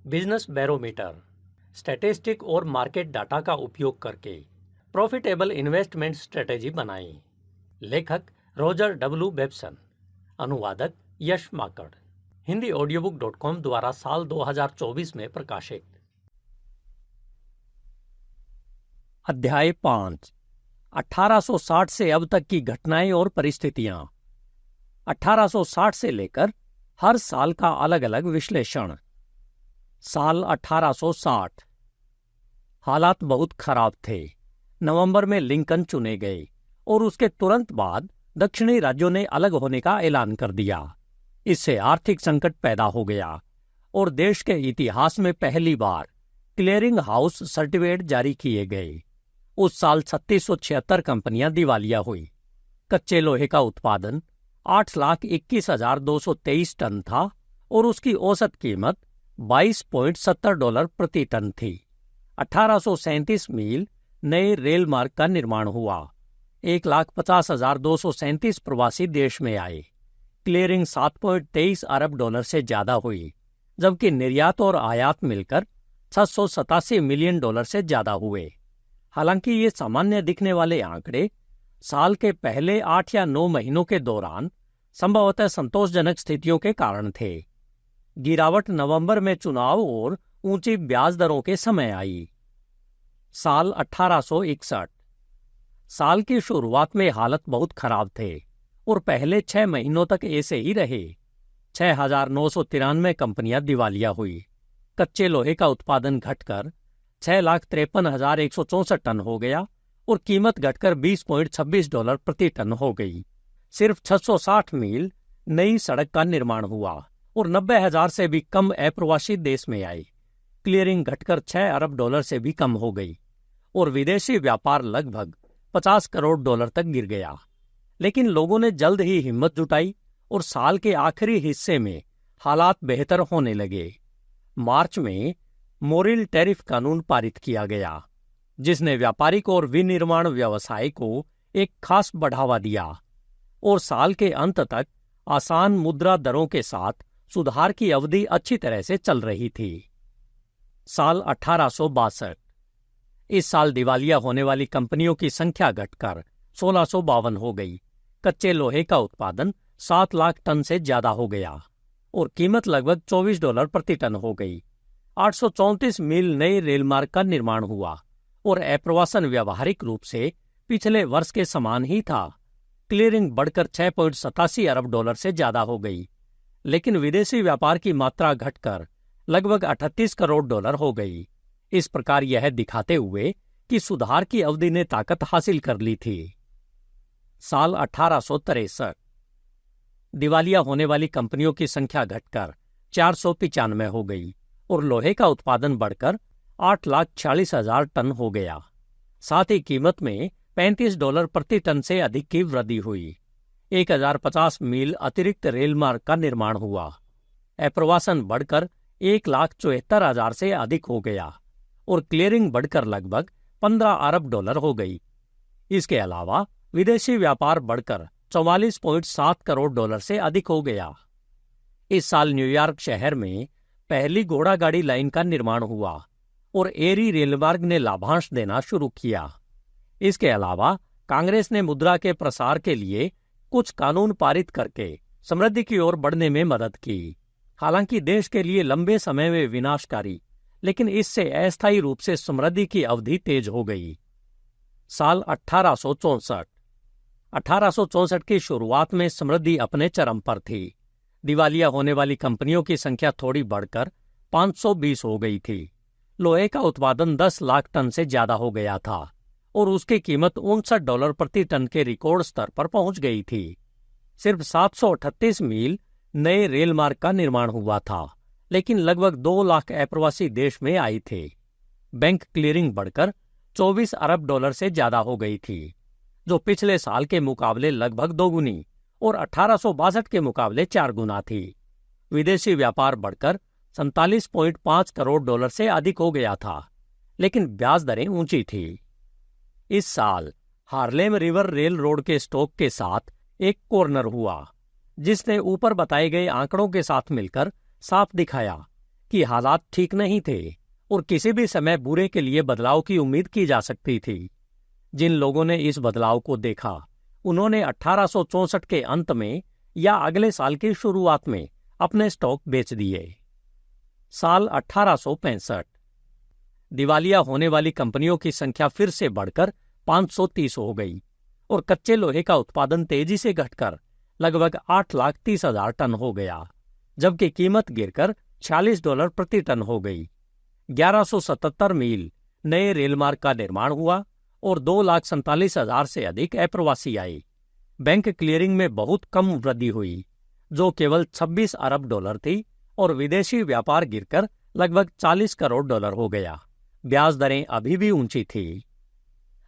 Business barometer statistic और market data का उपयोग करके प्रॉफिटेबल इन्वेस्टमेंट स्ट्रेटेजी बनाई। लेखक रॉजर डब्ल्यू बेब्सन, अनुवादक यश माकड़, हिंदी audiobook.com द्वारा साल 2024 में प्रकाशित। अध्याय 5, 1860 से अब तक की घटनाएं और परिस्थितियां। 1860 से लेकर हर साल का अलग अलग विश्लेषण। साल 1860। हालात बहुत खराब थे। नवंबर में लिंकन चुने गए और उसके तुरंत बाद दक्षिणी राज्यों ने अलग होने का ऐलान कर दिया। इससे आर्थिक संकट पैदा हो गया और देश के इतिहास में पहली बार क्लियरिंग हाउस सर्टिफिकेट जारी किए गए। उस साल 3676 कंपनियां दिवालिया हुई। कच्चे लोहे का उत्पादन 8,21,223 टन था और उसकी औसत कीमत $22.70 प्रति टन थी। 1837 मील नए रेल मार्ग का निर्माण हुआ। 1,50,237 प्रवासी देश में आए। क्लियरिंग $7.23 अरब से ज्यादा हुई, जबकि निर्यात और आयात मिलकर $687 मिलियन से ज्यादा हुए। हालांकि ये सामान्य दिखने वाले आंकड़े साल के पहले 8 या 9 महीनों के दौरान संभवतः संतोषजनक स्थितियों के कारण थे। गिरावट नवंबर में चुनाव और ऊंची ब्याज दरों के समय आई। साल 1861। साल की शुरुआत में हालत बहुत खराब थे और पहले 6 महीनों तक ऐसे ही रहे। 6,993 कंपनियां दिवालिया हुई। कच्चे लोहे का उत्पादन घटकर 6,53,164 टन हो गया और कीमत घटकर $20.26 प्रति टन हो गई। सिर्फ 660 मील नई सड़क का निर्माण हुआ और 90,000 से भी कम अप्रवासी देश में आए। क्लियरिंग घटकर $6 अरब से भी कम हो गई और विदेशी व्यापार लगभग $50 करोड़ तक गिर गया। लेकिन लोगों ने जल्द ही हिम्मत जुटाई और साल के आखिरी हिस्से में हालात बेहतर होने लगे। मार्च में मोरिल टैरिफ कानून पारित किया गया, जिसने व्यापारिक और विनिर्माण व्यवसाय को एक खास बढ़ावा दिया और साल के अंत तक आसान मुद्रा दरों के साथ सुधार की अवधि अच्छी तरह से चल रही थी। साल 1862। इस साल दिवालिया होने वाली कंपनियों की संख्या घटकर 1652 हो गई। कच्चे लोहे का उत्पादन 7 लाख टन से ज्यादा हो गया और कीमत लगभग $24 प्रति टन हो गई। 834 मील नए रेल मार्ग का निर्माण हुआ और अप्रवासन व्यावहारिक रूप से पिछले वर्ष के समान ही था। क्लियरिंग बढ़कर $6.87 अरब से ज्यादा हो गई, लेकिन विदेशी व्यापार की मात्रा घटकर लगभग $38 करोड़ हो गई। इस प्रकार यह दिखाते हुए कि सुधार की अवधि ने ताकत हासिल कर ली थी। साल 1863। दिवालिया होने वाली कंपनियों की संख्या घटकर 495 हो गई और लोहे का उत्पादन बढ़कर 8,46,000 टन हो गया। साथ ही कीमत में $35 प्रति टन से अधिक की वृद्धि हुई। 1,050 मील अतिरिक्त रेल मार्ग का निर्माण हुआ। अप्रवासन बढ़कर 1,74,000 से अधिक हो गया और क्लियरिंग बढ़कर लगभग $15 अरब हो गई। इसके अलावा विदेशी व्यापार बढ़कर $44.7 करोड़ से अधिक हो गया। इस साल न्यूयॉर्क शहर में पहली घोड़ा गाड़ी लाइन का निर्माण हुआ और एरी रेलमार्ग ने लाभांश देना शुरू किया। इसके अलावा कांग्रेस ने मुद्रा के प्रसार के लिए कुछ कानून पारित करके समृद्धि की ओर बढ़ने में मदद की। हालांकि देश के लिए लंबे समय में विनाशकारी, लेकिन इससे अस्थायी रूप से समृद्धि की अवधि तेज हो गई। साल 1864। 1864 की शुरुआत में समृद्धि अपने चरम पर थी। दिवालिया होने वाली कंपनियों की संख्या थोड़ी बढ़कर 520 हो गई थी। लोहे का उत्पादन 10 लाख टन से ज्यादा हो गया था और उसकी कीमत $59 प्रति टन के रिकॉर्ड स्तर पर पहुंच गई थी। सिर्फ 738 मील नए रेल मार्ग का निर्माण हुआ था, लेकिन लगभग 2 लाख अप्रवासी देश में आए थे। बैंक क्लियरिंग बढ़कर $24 अरब से ज्यादा हो गई थी, जो पिछले साल के मुकाबले लगभग दोगुनी और 1862 के मुकाबले 4 गुना थी। विदेशी व्यापार बढ़कर $47.5 करोड़ से अधिक हो गया था, लेकिन ब्याज दरें ऊंची थी। इस साल हार्लेम रिवर रेल रोड के स्टॉक के साथ एक कॉर्नर हुआ, जिसने ऊपर बताए गए आंकड़ों के साथ मिलकर साफ दिखाया कि हालात ठीक नहीं थे और किसी भी समय बुरे के लिए बदलाव की उम्मीद की जा सकती थी। जिन लोगों ने इस बदलाव को देखा, उन्होंने 1864 के अंत में या अगले साल की शुरुआत में अपने स्टॉक बेच दिए। साल 1865। दिवालिया होने वाली कंपनियों की संख्या फिर से बढ़कर 530 हो गई और कच्चे लोहे का उत्पादन तेजी से घटकर लगभग 8,30,000 टन हो गया, जबकि कीमत गिरकर $46 प्रति टन हो गई। 1177 मील नए रेलमार्ग का निर्माण हुआ और 2,47,000 से अधिक अप्रवासी आए। बैंक क्लियरिंग में बहुत कम वृद्धि हुई, जो केवल $26 अरब थी, और विदेशी व्यापार गिरकर लगभग $40 करोड़ हो गया। ब्याज दरें अभी भी ऊंची थी।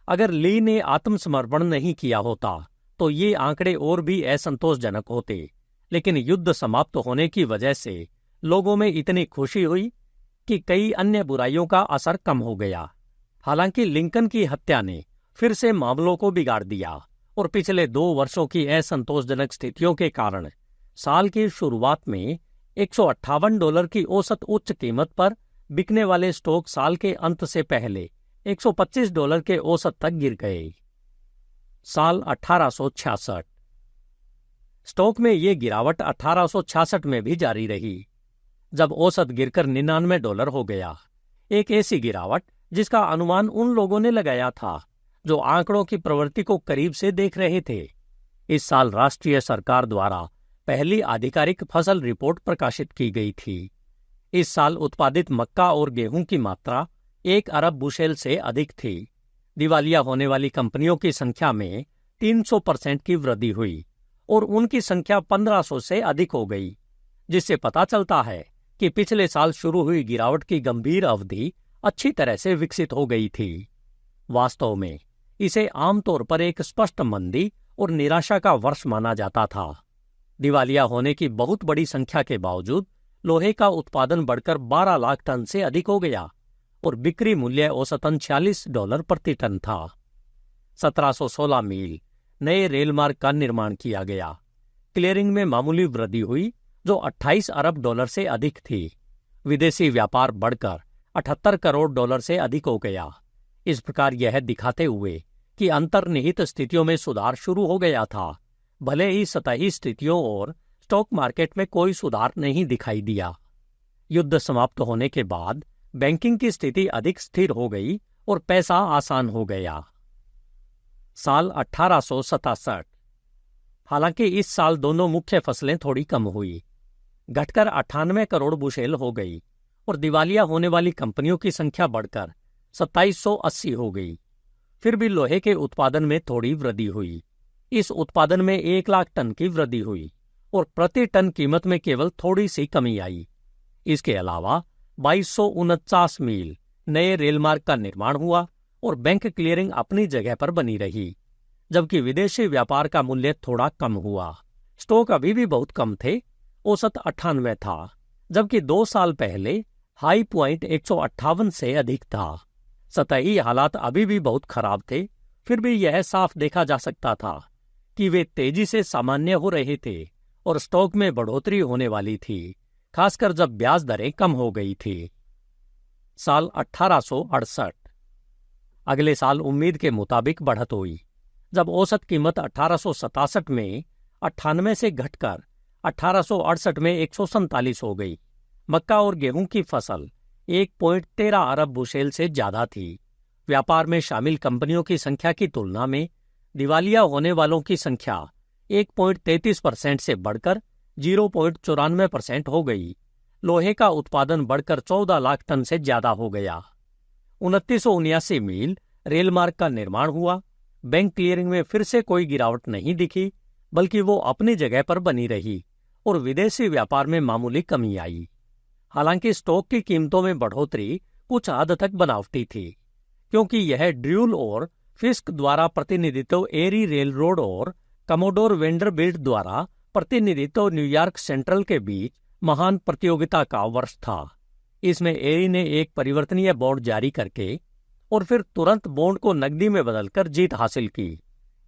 अगर ली ने आत्मसमर्पण नहीं किया होता तो ये आंकड़े और भी असंतोषजनक होते, लेकिन युद्ध समाप्त होने की वजह से लोगों में इतनी खुशी हुई कि कई अन्य बुराइयों का असर कम हो गया। हालांकि लिंकन की हत्या ने फिर से मामलों को बिगाड़ दिया और पिछले 2 वर्षों की असंतोषजनक स्थितियों के कारण साल की शुरुआत में $158 की औसत उच्च कीमत पर बिकने वाले स्टॉक साल के अंत से पहले $125 के औसत तक गिर गए। साल 1866। स्टॉक में ये गिरावट 1866 में भी जारी रही, जब औसत गिरकर $99 हो गया। एक ऐसी गिरावट जिसका अनुमान उन लोगों ने लगाया था जो आंकड़ों की प्रवृत्ति को करीब से देख रहे थे। इस साल राष्ट्रीय सरकार द्वारा पहली आधिकारिक फसल रिपोर्ट प्रकाशित की गई थी। इस साल उत्पादित मक्का और गेहूं की मात्रा 1 अरब बुशेल से अधिक थी। दिवालिया होने वाली कंपनियों की संख्या में 300% की वृद्धि हुई और उनकी संख्या 1500 से अधिक हो गई, जिससे पता चलता है कि पिछले साल शुरू हुई गिरावट की गंभीर अवधि अच्छी तरह से विकसित हो गई थी। वास्तव में इसे आमतौर पर एक स्पष्ट मंदी और निराशा का वर्ष माना जाता था। दिवालिया होने की बहुत बड़ी संख्या के बावजूद लोहे का उत्पादन बढ़कर 12 लाख टन से अधिक हो गया और बिक्री मूल्य औसतन $46 प्रति टन था। 1716 मील नए रेलमार्ग का निर्माण किया गया। क्लियरिंग में मामूली वृद्धि हुई जो $28 अरब से अधिक थी। विदेशी व्यापार बढ़कर $78 करोड़ से अधिक हो गया। इस प्रकार यह दिखाते हुए कि अंतर्निहित स्थितियों में सुधार शुरू हो गया था, भले ही सतही स्थितियों और स्टॉक मार्केट में कोई सुधार नहीं दिखाई दिया। युद्ध समाप्त होने के बाद बैंकिंग की स्थिति अधिक स्थिर हो गई और पैसा आसान हो गया। साल 1867। हालांकि इस साल दोनों मुख्य फसलें थोड़ी कम हुई, घटकर 98 करोड़ बुशेल हो गई और दिवालिया होने वाली कंपनियों की संख्या बढ़कर 2780 हो गई। फिर भी लोहे के उत्पादन में थोड़ी वृद्धि हुई। इस उत्पादन में 1 लाख टन की वृद्धि हुई और प्रति टन कीमत में केवल थोड़ी सी कमी आई। इसके अलावा 2249 मील नए रेलमार्ग का निर्माण हुआ और बैंक क्लियरिंग अपनी जगह पर बनी रही, जबकि विदेशी व्यापार का मूल्य थोड़ा कम हुआ। स्टॉक अभी भी बहुत कम थे, औसत 98 था, जबकि 2 साल पहले हाई पॉइंट 158 से अधिक था। सतही हालात अभी भी बहुत खराब थे, फिर भी यह साफ देखा जा सकता था कि वे तेजी से सामान्य हो रहे थे और स्टॉक में बढ़ोतरी होने वाली थी, खासकर जब ब्याज दरें कम हो गई थी। साल 1868। अगले साल उम्मीद के मुताबिक बढ़त हुई, जब औसत कीमत 1867 में 98 से घटकर 1868 में 147 हो गई। मक्का और गेहूं की फसल 1.13 अरब बुशेल से ज्यादा थी। व्यापार में शामिल कंपनियों की संख्या की तुलना में दिवालिया होने वालों की संख्या 1.33% से बढ़कर 0.94% हो गई। लोहे का उत्पादन बढ़कर 14 लाख टन से ज्यादा हो गया। 2979 मील रेलमार्ग का निर्माण हुआ। बैंक क्लियरिंग में फिर से कोई गिरावट नहीं दिखी, बल्कि वो अपनी जगह पर बनी रही और विदेशी व्यापार में मामूली कमी आई। हालांकि स्टॉक की कीमतों में बढ़ोतरी कुछ हद तक बनावटी थी, क्योंकि यह ड्यूल और फिस्क द्वारा प्रतिनिधित्व एरी रेल रोड और कमोडोर वेंडरबिल्ट द्वारा प्रतिनिधित्व न्यूयॉर्क सेंट्रल के बीच महान प्रतियोगिता का वर्ष था। इसमें एरी ने एक परिवर्तनीय बॉन्ड जारी करके और फिर तुरंत बॉन्ड को नकदी में बदलकर जीत हासिल की।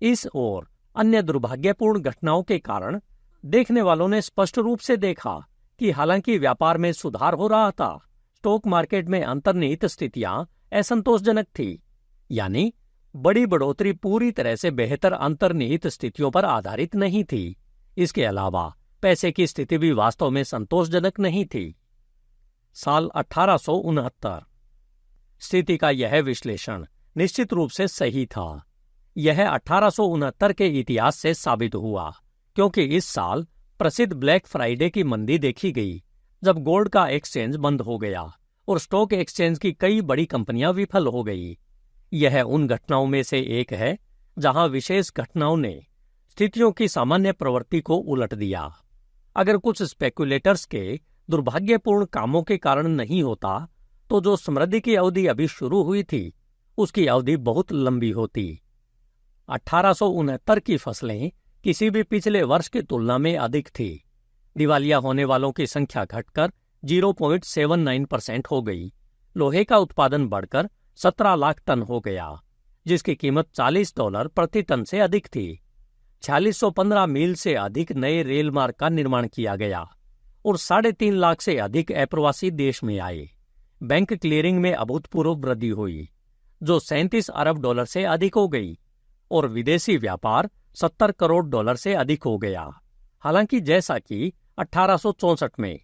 इस और अन्य दुर्भाग्यपूर्ण घटनाओं के कारण देखने वालों ने स्पष्ट रूप से देखा कि हालांकि व्यापार में सुधार हो रहा था, स्टॉक मार्केट में अंतर्निहित स्थितियां असंतोषजनक थी। यानी बड़ी बढ़ोतरी पूरी तरह से बेहतर अंतर्निहित स्थितियों पर आधारित नहीं थी। इसके अलावा पैसे की स्थिति भी वास्तव में संतोषजनक नहीं थी। साल 1869। स्थिति का यह विश्लेषण निश्चित रूप से सही था। यह 1869 के इतिहास से साबित हुआ, क्योंकि इस साल प्रसिद्ध ब्लैक फ्राइडे की मंदी देखी गई, जब गोल्ड का एक्सचेंज बंद हो गया और स्टॉक एक्सचेंज की कई बड़ी कंपनियां विफल हो गई। यह उन घटनाओं में से एक है जहां विशेष घटनाओं ने स्थितियों की सामान्य प्रवृत्ति को उलट दिया। अगर कुछ स्पेकुलेटर्स के दुर्भाग्यपूर्ण कामों के कारण नहीं होता, तो जो समृद्धि की अवधि अभी शुरू हुई थी, उसकी अवधि बहुत लंबी होती। 1869 की फसलें किसी भी पिछले वर्ष की तुलना में अधिक थी। दिवालिया होने वालों की संख्या घटकर 0.79% हो गई। लोहे का उत्पादन बढ़कर 17 लाख टन हो गया, जिसकी कीमत $40 प्रति टन से अधिक थी। 4615 मील से अधिक नए रेल मार्ग का निर्माण किया गया और 3.5 लाख से अधिक अप्रवासी देश में आए। बैंक क्लियरिंग में अभूतपूर्व वृद्धि हुई, जो $37 अरब से अधिक हो गई, और विदेशी व्यापार $70 करोड़ से अधिक हो गया। हालांकि जैसा कि 1864 में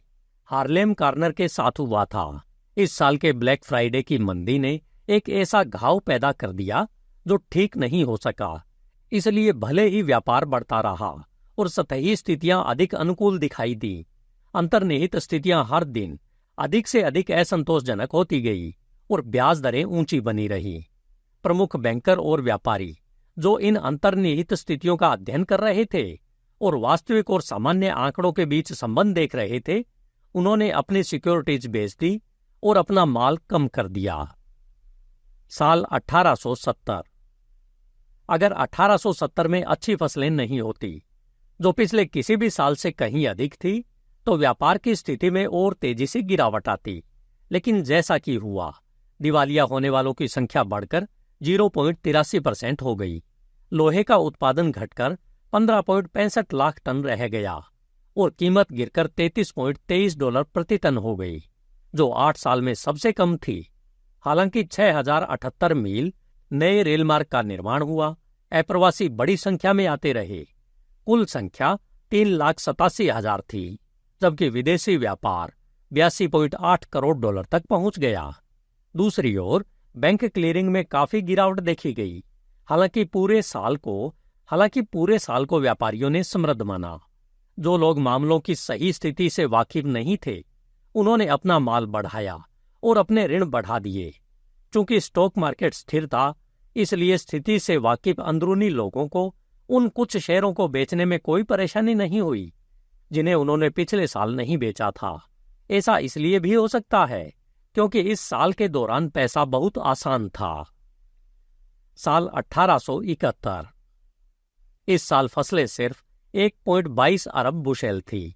हार्लेम कॉर्नर के साथ हुआ था, इस साल के ब्लैक फ्राइडे की मंदी ने एक ऐसा घाव पैदा कर दिया जो ठीक नहीं हो सका। इसलिए भले ही व्यापार बढ़ता रहा और सतही स्थितियां अधिक अनुकूल दिखाई दी, अंतर्निहित स्थितियां हर दिन अधिक से अधिक असंतोषजनक होती गई और ब्याज दरें ऊंची बनी रही। प्रमुख बैंकर और व्यापारी जो इन अंतर्निहित स्थितियों का अध्ययन कर रहे थे और वास्तविक और सामान्य आंकड़ों के बीच संबंध देख रहे थे, उन्होंने अपनी सिक्योरिटीज बेच दी और अपना माल कम कर दिया। साल 1870। अगर 1870 में अच्छी फसलें नहीं होती, जो पिछले किसी भी साल से कहीं अधिक थी, तो व्यापार की स्थिति में और तेजी से गिरावट आती। लेकिन जैसा कि हुआ, दिवालिया होने वालों की संख्या बढ़कर 0.83% हो गई। लोहे का उत्पादन घटकर 15.65 लाख टन रह गया और कीमत गिरकर $33.23 प्रति टन हो गई, जो 8 साल में सबसे कम थी। हालांकि 6078 मील नए रेल मार्ग का निर्माण हुआ, अप्रवासी बड़ी संख्या में आते रहे। कुल संख्या 3,87,000 थी, जबकि विदेशी व्यापार $82.8 करोड़ तक पहुंच गया। दूसरी ओर बैंक क्लियरिंग में काफी गिरावट देखी गई। हालांकि पूरे साल को व्यापारियों ने समृद्ध माना। जो लोग मामलों की सही स्थिति से वाकिफ नहीं थे, उन्होंने अपना माल बढ़ाया और अपने ऋण बढ़ा दिए। चूंकि स्टॉक मार्केट स्थिर था, इसलिए स्थिति से वाकिफ अंदरूनी लोगों को उन कुछ शेयरों को बेचने में कोई परेशानी नहीं हुई जिन्हें उन्होंने पिछले साल नहीं बेचा था। ऐसा इसलिए भी हो सकता है क्योंकि इस साल के दौरान पैसा बहुत आसान था। साल 1871। इस साल फसलें सिर्फ 1.22 अरब बुशेल थी।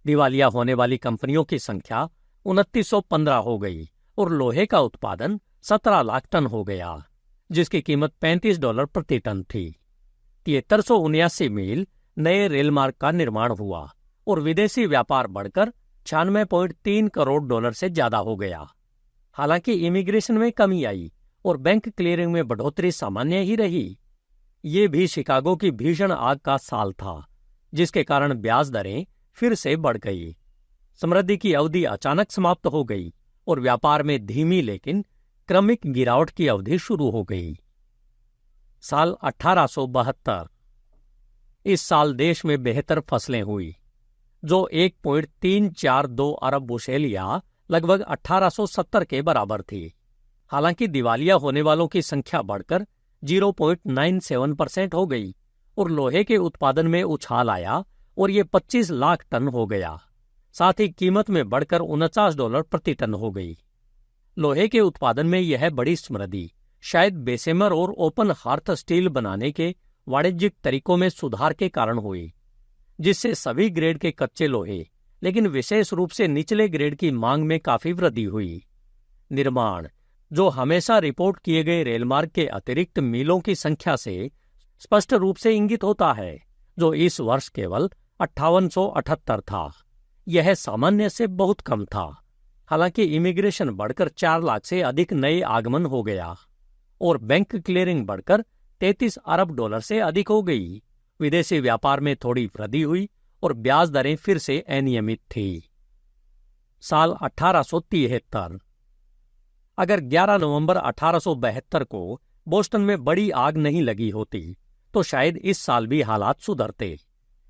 दिवालिया होने वाली कंपनियों की संख्या 2915 हो गई और लोहे का उत्पादन 17 लाख टन हो गया, जिसकी कीमत $35 प्रति टन थी। 7379 मील नए रेल मार्ग का निर्माण हुआ और विदेशी व्यापार बढ़कर $96.3 करोड़ से ज्यादा हो गया। हालांकि इमिग्रेशन में कमी आई और बैंक क्लियरिंग में बढ़ोतरी सामान्य ही रही। ये भी शिकागो की भीषण आग का साल था, जिसके कारण ब्याज दरें फिर से बढ़ गई। समृद्धि की अवधि अचानक समाप्त हो गई और व्यापार में धीमी लेकिन क्रमिक गिरावट की अवधि शुरू हो गई। साल 1872। इस साल देश में बेहतर फसलें हुई, जो 1.342 अरब बुशेल या लगभग 1870 के बराबर थी। हालांकि दिवालिया होने वालों की संख्या बढ़कर 0.97% हो गई और लोहे के उत्पादन में उछाल आया और ये 25 लाख टन हो गया। साथ ही कीमत में बढ़कर $49 प्रति टन हो गई। लोहे के उत्पादन में यह बड़ी समृद्धि शायद बेसेमर और ओपन हार्थ स्टील बनाने के वाणिज्यिक तरीकों में सुधार के कारण हुई, जिससे सभी ग्रेड के कच्चे लोहे, लेकिन विशेष रूप से निचले ग्रेड की मांग में काफी वृद्धि हुई। निर्माण, जो हमेशा रिपोर्ट किए गए रेलमार्ग के अतिरिक्त मीलों की संख्या से स्पष्ट रूप से इंगित होता है, जो इस वर्ष केवल 5878 था। यह सामान्य से बहुत कम था। हालांकि इमिग्रेशन बढ़कर 4 लाख से अधिक नए आगमन हो गया और बैंक क्लियरिंग बढ़कर 33 अरब डॉलर से अधिक हो गई। विदेशी व्यापार में थोड़ी वृद्धि हुई और ब्याज दरें फिर से अनियमित थी। साल 1873। अगर 11 नवंबर 1872 को बोस्टन में बड़ी आग नहीं लगी होती तो शायद इस साल भी हालात सुधरते।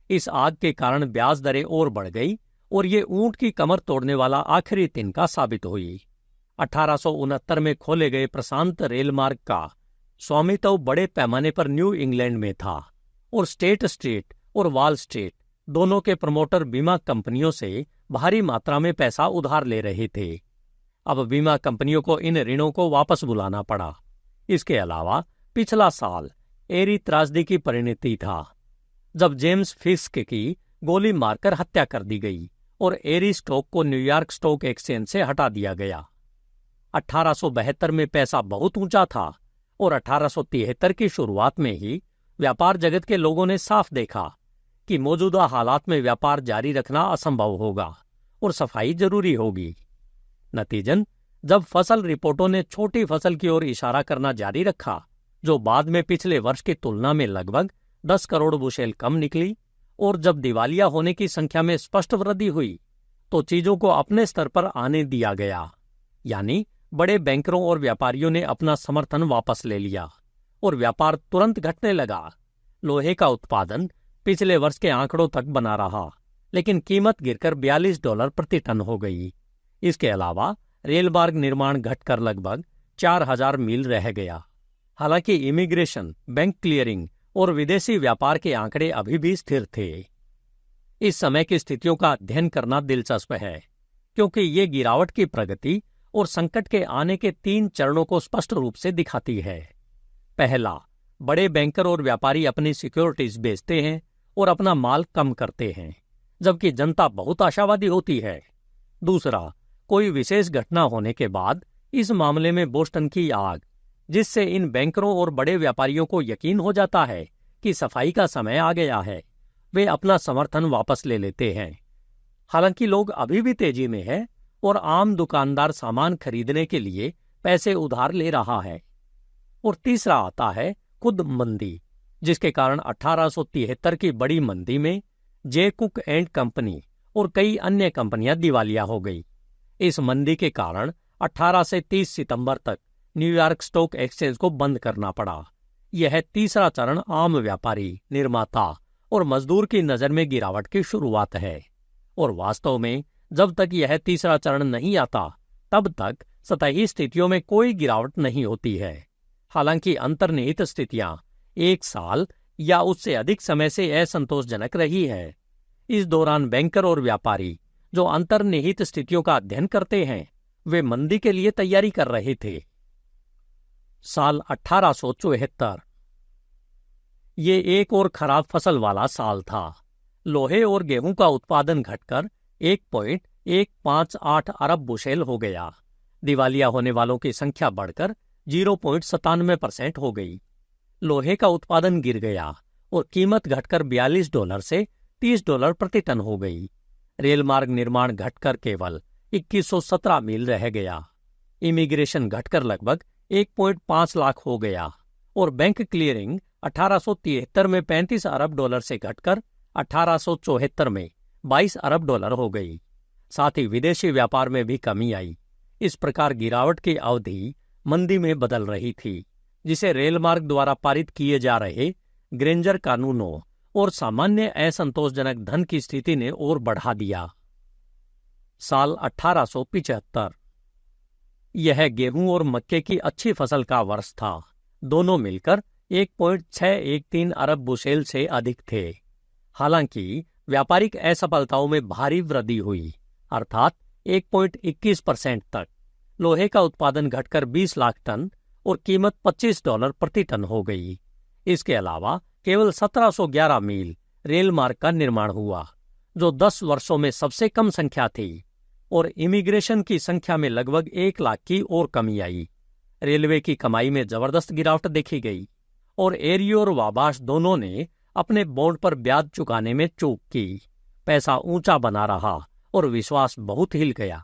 इस आग के कारण ब्याज दरें और बढ़ गई और ये ऊंट की कमर तोड़ने वाला आखिरी तिनका साबित हुई। 1869 में खोले गए प्रशांत रेल मार्ग का स्वामित्व बड़े पैमाने पर न्यू इंग्लैंड में था और स्टेट स्ट्रीट और वॉल स्ट्रीट दोनों के प्रमोटर बीमा कंपनियों से भारी मात्रा में पैसा उधार ले रहे थे। अब बीमा कंपनियों को इन ऋणों को वापस बुलाना पड़ा। इसके अलावा पिछला साल एरी त्रासदी की परिणति था, जब जेम्स फिस्क की गोली मारकर हत्या कर दी गई और एरी स्टॉक को न्यूयॉर्क स्टॉक एक्सचेंज से हटा दिया गया। 1872 में पैसा बहुत ऊंचा था और 1873 की शुरुआत में ही व्यापार जगत के लोगों ने साफ देखा कि मौजूदा हालात में व्यापार जारी रखना असंभव होगा और सफाई जरूरी होगी। नतीजन जब फसल रिपोर्टों ने छोटी फसल की ओर इशारा करना जारी रखा, जो बाद में पिछले वर्ष की तुलना में लगभग 10 करोड़ बुशेल कम निकली, और जब दिवालिया होने की संख्या में स्पष्ट वृद्धि हुई, तो चीजों को अपने स्तर पर आने दिया गया। यानी बड़े बैंकरों और व्यापारियों ने अपना समर्थन वापस ले लिया और व्यापार तुरंत घटने लगा। लोहे का उत्पादन पिछले वर्ष के आंकड़ों तक बना रहा, लेकिन कीमत गिरकर $42 प्रति टन हो गई। इसके अलावा रेल मार्ग निर्माण घटकर लगभग 4000 मील रह गया। हालांकि इमिग्रेशन, बैंक क्लियरिंग और विदेशी व्यापार के आंकड़े अभी भी स्थिर थे। इस समय की स्थितियों का अध्ययन करना दिलचस्प है, क्योंकि ये गिरावट की प्रगति और संकट के आने के 3 चरणों को स्पष्ट रूप से दिखाती है। पहला, बड़े बैंकर और व्यापारी अपनी सिक्योरिटीज बेचते हैं और अपना माल कम करते हैं, जबकि जनता बहुत आशावादी होती है। दूसरा, कोई विशेष घटना होने के बाद, इस मामले में बोस्टन की आग, जिससे इन बैंकरों और बड़े व्यापारियों को यकीन हो जाता है कि सफाई का समय आ गया है, वे अपना समर्थन वापस ले लेते हैं। हालांकि लोग अभी भी तेजी में है और आम दुकानदार सामान खरीदने के लिए पैसे उधार ले रहा है। और तीसरा आता है खुद मंदी, जिसके कारण 1873 की बड़ी मंदी में जे कुक एंड कंपनी और कई अन्य कंपनियां दिवालिया हो गई। इस मंदी के कारण 18 से 30 सितंबर तक न्यूयॉर्क स्टॉक एक्सचेंज को बंद करना पड़ा। यह तीसरा चरण आम व्यापारी, निर्माता और मजदूर की नजर में गिरावट की शुरुआत है। और वास्तव में जब तक यह तीसरा चरण नहीं आता, तब तक सतही स्थितियों में कोई गिरावट नहीं होती है। हालांकि अंतर्निहित स्थितियां 1 साल या उससे अधिक समय से असंतोषजनक रही है। इस दौरान बैंकर और व्यापारी जो अंतर्निहित स्थितियों का अध्ययन करते हैं, वे मंदी के लिए तैयारी कर रहे थे। साल 1874। ये एक और खराब फसल वाला साल था। लोहे और गेहूं का उत्पादन घटकर 1.158 अरब बुशेल हो गया। दिवालिया होने वालों की संख्या बढ़कर 0.97% हो गई। लोहे का उत्पादन गिर गया और कीमत घटकर $42 से $30 प्रति टन हो गई। रेल मार्ग निर्माण घटकर केवल 2117 मील रह गया। इमिग्रेशन घटकर लगभग 1.5 लाख हो गया और बैंक क्लियरिंग 1873 में $35 अरब से घटकर 1874 में $22 अरब हो गई। साथ ही विदेशी व्यापार में भी कमी आई। इस प्रकार गिरावट की अवधि मंदी में बदल रही थी, जिसे रेल मार्ग द्वारा पारित किए जा रहे ग्रेंजर कानूनों और सामान्य असंतोषजनक धन की स्थिति ने और बढ़ा दिया। साल 1875। यह गेहूं और मक्के की अच्छी फसल का वर्ष था। दोनों मिलकर 1.613 अरब बुशेल से अधिक थे। हालांकि व्यापारिक असफलताओं में भारी वृद्धि हुई, अर्थात 1.21% तक। लोहे का उत्पादन घटकर 20 लाख टन और कीमत $25 प्रति टन हो गई। इसके अलावा केवल 1711 मील रेल मार्ग का निर्माण हुआ, जो 10 वर्षों में सबसे कम संख्या थी, और इमिग्रेशन की संख्या में लगभग 1 लाख की और कमी आई। रेलवे की कमाई में जबरदस्त गिरावट देखी गई और एरी और वाबाश दोनों ने अपने बॉन्ड पर ब्याज चुकाने में चूक की। पैसा ऊंचा बना रहा और विश्वास बहुत हिल गया।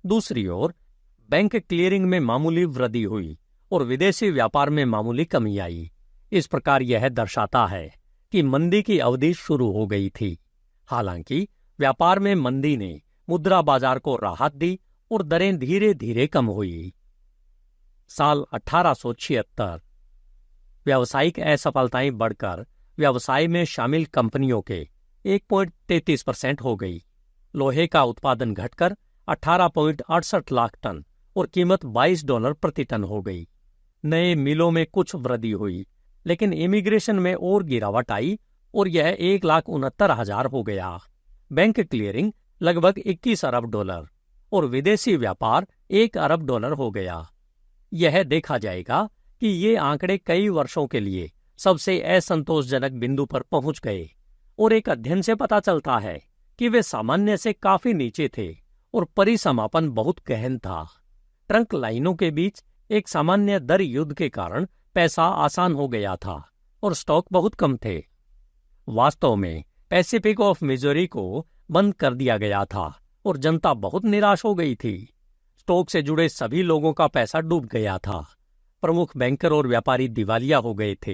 दूसरी ओर बैंक क्लियरिंग में मामूली वृद्धि हुई और विदेशी व्यापार में मामूली कमी आई। इस प्रकार यह दर्शाता है कि मंदी की अवधि शुरू हो गई थी। हालांकि व्यापार में मंदी ने मुद्रा बाजार को राहत दी और दरें धीरे धीरे कम हुई। साल 1876 व्यावसायिक असफलताएं बढ़कर व्यवसाय में शामिल कंपनियों के 1.33% हो गई। लोहे का उत्पादन घटकर 18.68 लाख टन और कीमत $22 प्रति टन हो गई। नए मिलों में कुछ वृद्धि हुई, लेकिन इमिग्रेशन में और गिरावट आई और यह 1,69,000 हो गया। बैंक क्लियरिंग लगभग $21 अरब और विदेशी व्यापार $1 अरब हो गया। यह देखा जाएगा कि ये आंकड़े कई वर्षों के लिए सबसे असंतोषजनक बिंदु पर पहुंच गए और एक अध्ययन से पता चलता है कि वे सामान्य से काफी नीचे थे और परिसमापन बहुत गहन था। ट्रंक लाइनों के बीच एक सामान्य दर युद्ध के कारण पैसा आसान हो गया था और स्टॉक बहुत कम थे। वास्तव में पैसिफिक ऑफ मिजोरी को बंद कर दिया गया था और जनता बहुत निराश हो गई थी। स्टॉक से जुड़े सभी लोगों का पैसा डूब गया था। प्रमुख बैंकर और व्यापारी दिवालिया हो गए थे।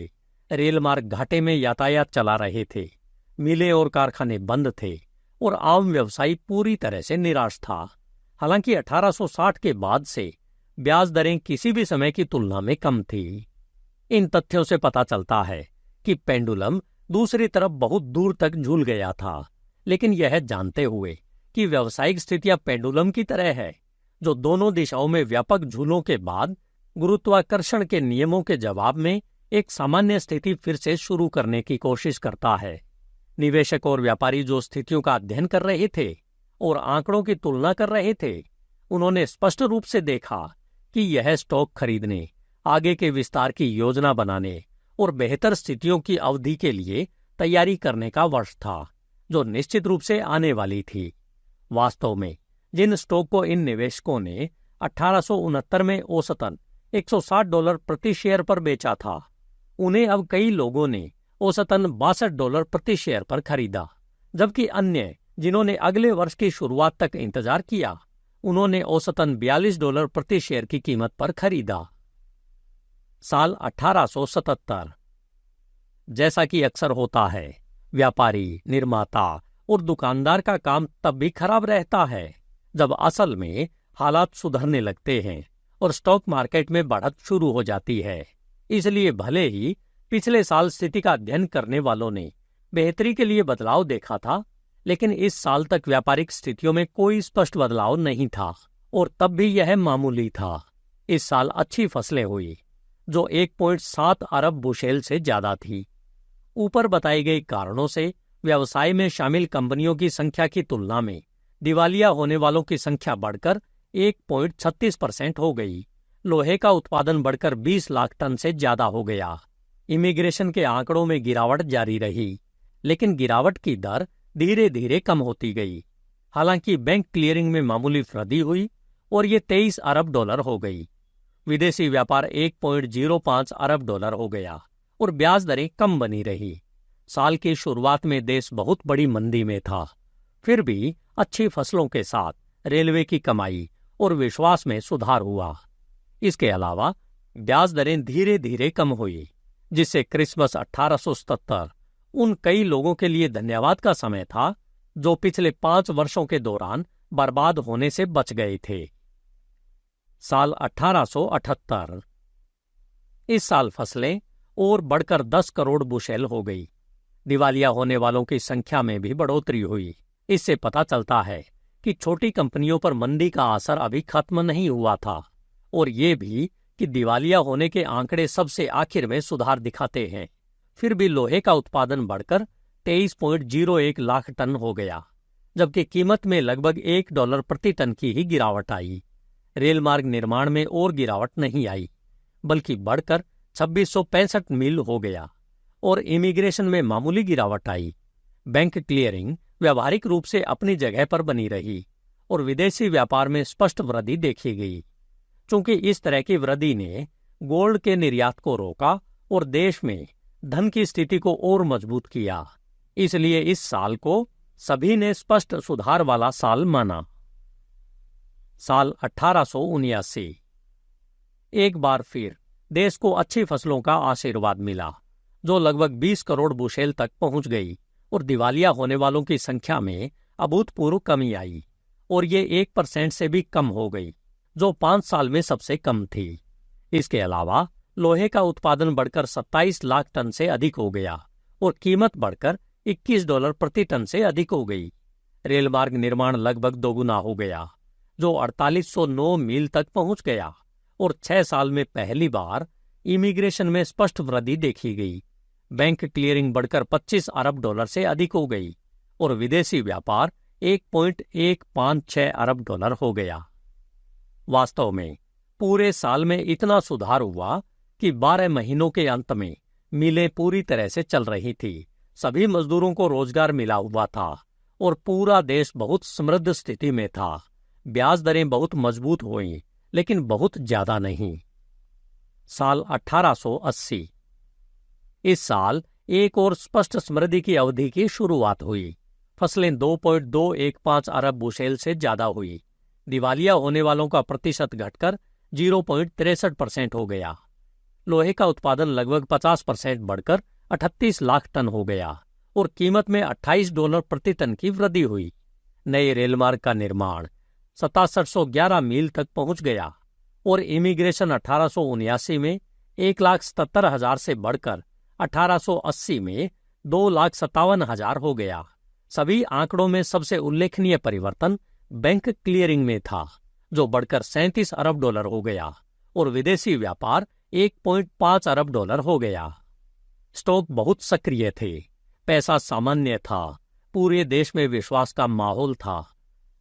रेल मार्ग घाटे में यातायात चला रहे थे। मिलें और कारखाने बंद थे और आम व्यवसायी पूरी तरह से निराश था। हालांकि 1860 के बाद से ब्याज दरें किसी भी समय की तुलना में कम थी। इन तथ्यों से पता चलता है कि पेंडुलम दूसरी तरफ बहुत दूर तक झूल गया था, लेकिन यह जानते हुए कि व्यावसायिक स्थितियां पेंडुलम की तरह है, जो दोनों दिशाओं में व्यापक झूलों के बाद गुरुत्वाकर्षण के नियमों के जवाब में एक सामान्य स्थिति फिर से शुरू करने की कोशिश करता है। निवेशक और व्यापारी जो स्थितियों का अध्ययन कर रहे थे और आंकड़ों की तुलना कर रहे थे, उन्होंने स्पष्ट रूप से देखा कि यह स्टॉक खरीदने, आगे के विस्तार की योजना बनाने और बेहतर स्थितियों की अवधि के लिए तैयारी करने का वर्ष था, जो निश्चित रूप से आने वाली थी। वास्तव में जिन स्टॉक को इन निवेशकों ने 1869 में औसतन $160 प्रति शेयर पर बेचा था, उन्हें अब कई लोगों ने औसतन $62 प्रति शेयर पर खरीदा, जबकि अन्य जिन्होंने अगले वर्ष की शुरुआत तक इंतजार किया, उन्होंने औसतन $42 प्रति शेयर की कीमत पर खरीदा। साल 1877 जैसा कि अक्सर होता है, व्यापारी, निर्माता और दुकानदार का काम तब भी खराब रहता है जब असल में हालात सुधरने लगते हैं और स्टॉक मार्केट में बढ़त शुरू हो जाती है। इसलिए भले ही पिछले साल स्थिति का अध्ययन करने वालों ने बेहतरी के लिए बदलाव देखा था, लेकिन इस साल तक व्यापारिक स्थितियों में कोई स्पष्ट बदलाव नहीं था और तब भी यह मामूली था। इस साल अच्छी फसलें हुई, जो 1.7 अरब बुशेल से ज्यादा थी। ऊपर बताए गए कारणों से व्यवसाय में शामिल कंपनियों की संख्या की तुलना में दिवालिया होने वालों की संख्या बढ़कर 1.36% हो गई। लोहे का उत्पादन बढ़कर 20 लाख टन से ज्यादा हो गया। इमिग्रेशन के आंकड़ों में गिरावट जारी रही, लेकिन गिरावट की दर धीरे धीरे कम होती गई। हालांकि बैंक क्लियरिंग में मामूली वृद्धि हुई और ये $23 अरब हो गई। विदेशी व्यापार $1.05 अरब हो गया और ब्याज दरें कम बनी रही। साल की शुरुआत में देश बहुत बड़ी मंदी में था, फिर भी अच्छी फसलों के साथ रेलवे की कमाई और विश्वास में सुधार हुआ। इसके अलावा ब्याज दरें धीरे धीरे कम हुई, जिससे क्रिसमस 1877 उन कई लोगों के लिए धन्यवाद का समय था जो पिछले 5 वर्षों के दौरान बर्बाद होने से बच गए थे। साल 1878 इस साल फसलें और बढ़कर 10 करोड़ बुशेल हो गई। दिवालिया होने वालों की संख्या में भी बढ़ोतरी हुई। इससे पता चलता है कि छोटी कंपनियों पर मंदी का असर अभी खत्म नहीं हुआ था और ये भी कि दिवालिया होने के आंकड़े सबसे आखिर में सुधार दिखाते हैं। फिर भी लोहे का उत्पादन बढ़कर 23.01 लाख टन हो गया, जबकि कीमत में लगभग $1 प्रति टन की ही गिरावट आई। रेल मार्ग निर्माण में और गिरावट नहीं आई, बल्कि बढ़कर 2665 मील हो गया और इमिग्रेशन में मामूली गिरावट आई। बैंक क्लियरिंग व्यावहारिक रूप से अपनी जगह पर बनी रही और विदेशी व्यापार में स्पष्ट वृद्धि देखी गई। चूंकि इस तरह की वृद्धि ने गोल्ड के निर्यात को रोका और देश में धन की स्थिति को और मजबूत किया, इसलिए इस साल को सभी ने स्पष्ट सुधार वाला साल माना। साल 1879। एक बार फिर देश को अच्छी फसलों का आशीर्वाद मिला, जो लगभग 20 करोड़ बुशेल तक पहुंच गई और दिवालिया होने वालों की संख्या में अभूतपूर्व कमी आई और ये 1% से भी कम हो गई, जो 5 साल में सबसे कम थी। इसके अलावा लोहे का उत्पादन बढ़कर 27 लाख टन से अधिक हो गया और कीमत बढ़कर $21 प्रति टन से अधिक हो गई। रेलमार्ग निर्माण लगभग दोगुना हो गया, जो 4809 मील तक पहुंच गया और 6 साल में पहली बार इमिग्रेशन में स्पष्ट वृद्धि देखी गई। बैंक क्लियरिंग बढ़कर $25 अरब से अधिक हो गई और विदेशी व्यापार $1.156 अरब हो गया। वास्तव में पूरे साल में इतना सुधार हुआ कि 12 महीनों के अंत में मिलें पूरी तरह से चल रही थी, सभी मजदूरों को रोजगार मिला हुआ था और पूरा देश बहुत समृद्ध स्थिति में था। ब्याज दरें बहुत मजबूत हुईं, लेकिन बहुत ज्यादा नहीं। साल 1880। इस साल एक और स्पष्ट समृद्धि की अवधि की शुरुआत हुई। फसलें 2.215 अरब बुशेल से ज्यादा हुई। दिवालिया होने वालों का प्रतिशत घटकर 0.63% हो गया। लोहे का उत्पादन लगभग 50% बढ़कर 38 लाख टन हो गया और कीमत में $28 प्रति टन की वृद्धि हुई। नए रेलमार्ग का निर्माण 6711 मील तक पहुंच गया और इमिग्रेशन 1879 में 1,77,000 से बढ़कर 1880 में 2,57,000 हो गया। सभी आंकड़ों में सबसे उल्लेखनीय परिवर्तन बैंक क्लियरिंग में था, जो बढ़कर $37 अरब हो गया और विदेशी व्यापार $1.5 अरब हो गया। स्टॉक बहुत सक्रिय थे, पैसा सामान्य था, पूरे देश में विश्वास का माहौल था।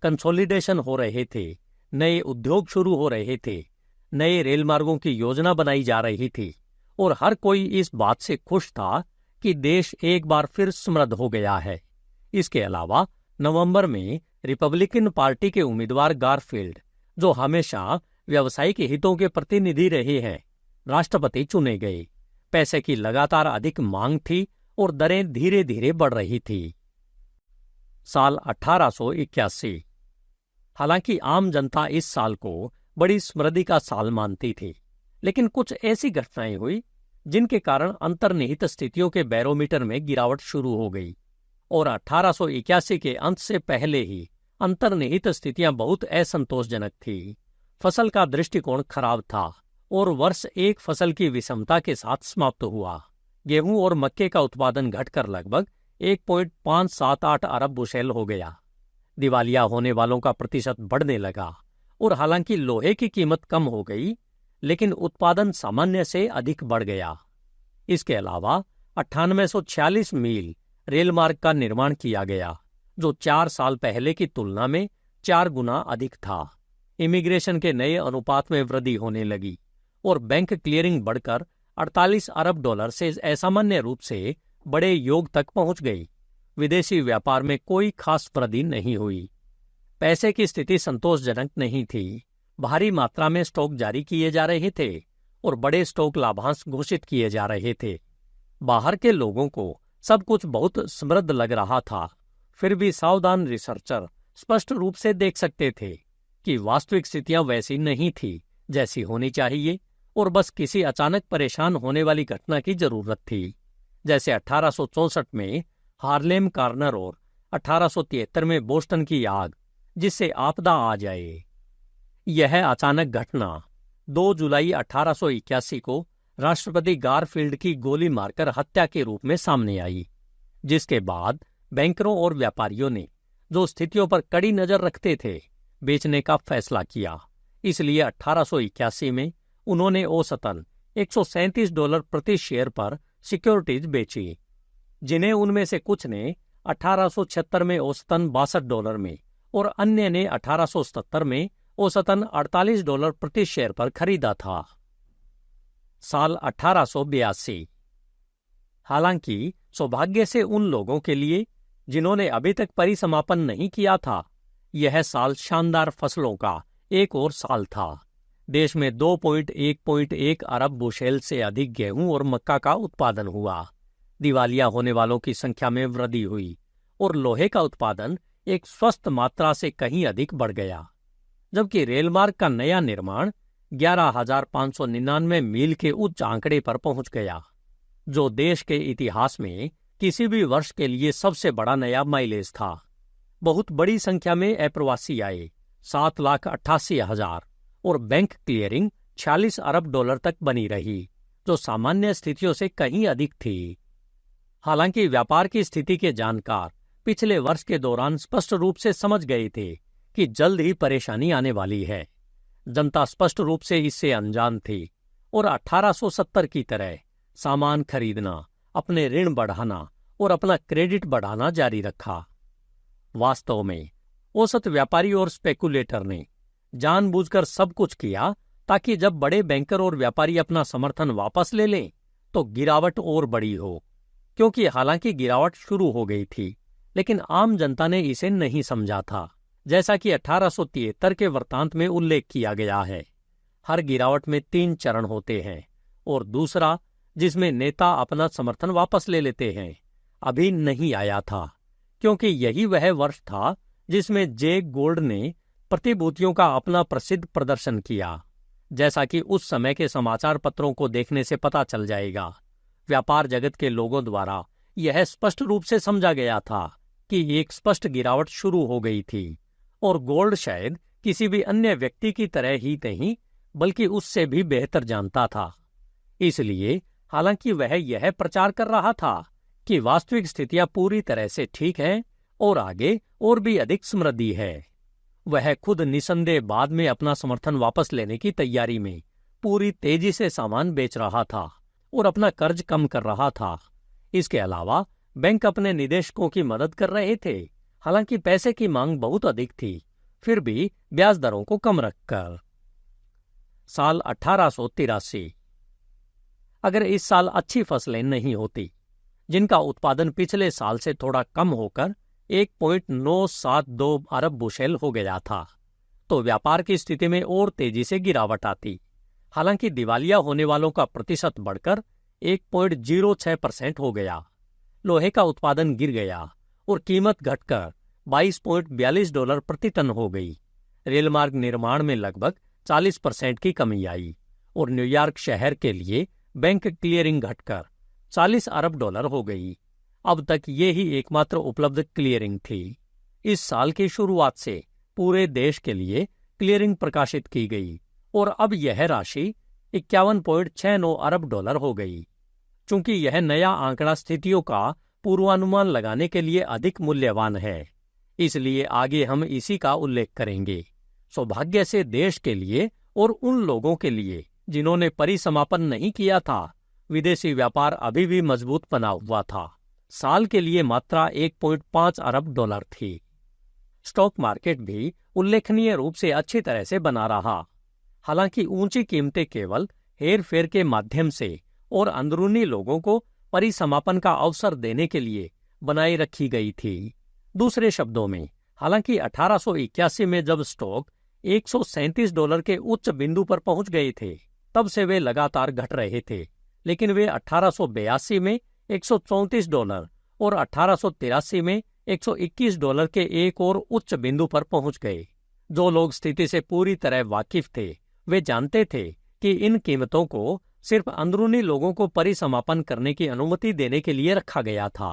कंसोलिडेशन हो रहे थे, नए उद्योग शुरू हो रहे थे, नए रेलमार्गों की योजना बनाई जा रही थी और हर कोई इस बात से खुश था कि देश एक बार फिर समृद्ध हो गया है। इसके अलावा नवंबर में रिपब्लिकन पार्टी के उम्मीदवार गारफील्ड, जो हमेशा व्यावसायिक हितों के प्रतिनिधि रहे हैं, राष्ट्रपति चुने गए। पैसे की लगातार अधिक मांग थी और दरें धीरे धीरे बढ़ रही थी। साल 1881। हालांकि आम जनता इस साल को बड़ी समृद्धि का साल मानती थी, लेकिन कुछ ऐसी घटनाएं हुई जिनके कारण अंतर्निहित स्थितियों के बैरोमीटर में गिरावट शुरू हो गई और 1881 के अंत से पहले ही अंतर्निहित स्थितियां बहुत असंतोषजनक थी। फसल का दृष्टिकोण खराब था और वर्ष एक फसल की विषमता के साथ समाप्त हुआ। गेहूं और मक्के का उत्पादन घटकर लगभग 1.578 अरब बुशेल हो गया। दिवालिया होने वालों का प्रतिशत बढ़ने लगा और हालांकि लोहे की कीमत कम हो गई, लेकिन उत्पादन सामान्य से अधिक बढ़ गया। इसके अलावा 9846 मील रेलमार्ग का निर्माण किया गया, जो 4 साल पहले की तुलना में 4 गुना अधिक था। इमिग्रेशन के नए अनुपात में वृद्धि होने लगी और बैंक क्लियरिंग बढ़कर 48 अरब से असामान्य रूप से बड़े योग तक पहुंच गई। विदेशी व्यापार में कोई खास वृद्धि नहीं हुई। पैसे की स्थिति संतोषजनक नहीं थी। भारी मात्रा में स्टॉक जारी किए जा रहे थे और बड़े स्टॉक लाभांश घोषित किए जा रहे थे। बाहर के लोगों को सब कुछ बहुत समृद्ध लग रहा था, फिर भी सावधान रिसर्चर स्पष्ट रूप से देख सकते थे कि वास्तविक स्थितियां वैसी नहीं थी जैसी होनी चाहिए और बस किसी अचानक परेशान होने वाली घटना की जरूरत थी, जैसे 1864 में हार्लेम कॉर्नर और 1873 में बोस्टन की आग, जिससे आपदा आ जाए। यह अचानक घटना 2 जुलाई 1881 को राष्ट्रपति गारफील्ड की गोली मारकर हत्या के रूप में सामने आई, जिसके बाद बैंकरों और व्यापारियों ने, जो स्थितियों पर कड़ी नजर रखते थे, बेचने का फैसला किया। इसलिए 1881 में उन्होंने औसतन $137 प्रति शेयर पर सिक्योरिटीज बेची, जिन्हें उनमें से कुछ ने 1876 में औसतन $62 में और अन्य ने 1877 में औसतन $48 प्रति शेयर पर खरीदा था। साल 1882। हालांकि सौभाग्य से उन लोगों के लिए जिन्होंने अभी तक परिसमापन नहीं किया था, यह साल शानदार फसलों का एक और साल था। देश में 2.1 अरब बुशेल से अधिक गेहूं और मक्का का उत्पादन हुआ। दिवालिया होने वालों की संख्या में वृद्धि हुई और लोहे का उत्पादन एक स्वस्थ मात्रा से कहीं अधिक बढ़ गया, जबकि रेलमार्ग का नया निर्माण 11,599 मील के उच्च आंकड़े पर पहुंच गया, जो देश के इतिहास में किसी भी वर्ष के लिए सबसे बड़ा नया माइलेज था। बहुत बड़ी संख्या में अप्रवासी आए, 7,88,000, और बैंक क्लियरिंग $46 अरब तक बनी रही, जो सामान्य स्थितियों से कहीं अधिक थी। हालांकि व्यापार की स्थिति के जानकार पिछले वर्ष के दौरान स्पष्ट रूप से समझ गए थे कि जल्द ही परेशानी आने वाली है। जनता स्पष्ट रूप से इससे अनजान थी और 1870 की तरह सामान खरीदना, अपने ऋण बढ़ाना और अपना क्रेडिट बढ़ाना जारी रखा। वास्तव में औसत व्यापारी और स्पेकुलेटर ने जानबूझकर सब कुछ किया ताकि जब बड़े बैंकर और व्यापारी अपना समर्थन वापस ले लें तो गिरावट और बड़ी हो, क्योंकि हालांकि गिरावट शुरू हो गई थी, लेकिन आम जनता ने इसे नहीं समझा था। जैसा कि 1873 के वृत्तांत में उल्लेख किया गया है, हर गिरावट में 3 चरण होते हैं, और दूसरा, जिसमें नेता अपना समर्थन वापस ले लेते हैं, अभी नहीं आया था, क्योंकि यही वह वर्ष था जिसमें जैक गोल्ड ने प्रतिभूतियों का अपना प्रसिद्ध प्रदर्शन किया। जैसा कि उस समय के समाचार पत्रों को देखने से पता चल जाएगा, व्यापार जगत के लोगों द्वारा यह स्पष्ट रूप से समझा गया था कि एक स्पष्ट गिरावट शुरू हो गई थी, और गोल्ड शायद किसी भी अन्य व्यक्ति की तरह ही नहीं, बल्कि उससे भी बेहतर जानता था। इसलिए हालांकि वह यह प्रचार कर रहा था कि वास्तविक स्थितियां पूरी तरह से ठीक हैं और आगे और भी अधिक समृद्धि है, वह खुद निसंदेह बाद में अपना समर्थन वापस लेने की तैयारी में पूरी तेजी से सामान बेच रहा था और अपना कर्ज कम कर रहा था। इसके अलावा बैंक अपने निदेशकों की मदद कर रहे थे। हालांकि पैसे की मांग बहुत अधिक थी, फिर भी ब्याज दरों को कम रखकर। साल 1883। अगर इस साल अच्छी फसलें नहीं होती, जिनका उत्पादन पिछले साल से थोड़ा कम होकर 1.972 अरब बुशेल हो गया था, तो व्यापार की स्थिति में और तेजी से गिरावट आती। हालांकि दिवालिया होने वालों का प्रतिशत बढ़कर 1.06% हो गया। लोहे का उत्पादन गिर गया और कीमत घटकर $22.42 प्रति टन हो गई। रेलमार्ग निर्माण में लगभग 40% की कमी आई और न्यूयॉर्क शहर के लिए बैंक क्लियरिंग घटकर $40 अरब हो गई। अब तक ये ही एकमात्र उपलब्ध क्लियरिंग थी। इस साल की शुरुआत से पूरे देश के लिए क्लियरिंग प्रकाशित की गई और अब यह राशि $51.69 अरब हो गई। चूंकि यह नया आंकड़ा स्थितियों का पूर्वानुमान लगाने के लिए अधिक मूल्यवान है, इसलिए आगे हम इसी का उल्लेख करेंगे। सौभाग्य से देश के लिए और उन लोगों के लिए जिन्होंने परिसमापन नहीं किया था, विदेशी व्यापार अभी भी मजबूत बना हुआ था। साल के लिए मात्रा $1.5 अरब थी। स्टॉक मार्केट भी उल्लेखनीय रूप से अच्छी तरह से बना रहा। हालांकि ऊंची कीमतें केवल हेर-फेर के माध्यम से और अंदरूनी लोगों को परिसमापन का अवसर देने के लिए बनाए रखी गई थी। दूसरे शब्दों में, हालांकि 1881 में जब स्टॉक $137 के उच्च बिंदु पर पहुंच गए थे, तब से वे लगातार घट रहे थे, लेकिन वे 1882 में $134 और 1883 में $121 के एक और उच्च बिंदु पर पहुंच गए। जो लोग स्थिति से पूरी तरह वाकिफ थे, वे जानते थे कि इन कीमतों को सिर्फ अंदरूनी लोगों को परिसमापन करने की अनुमति देने के लिए रखा गया था,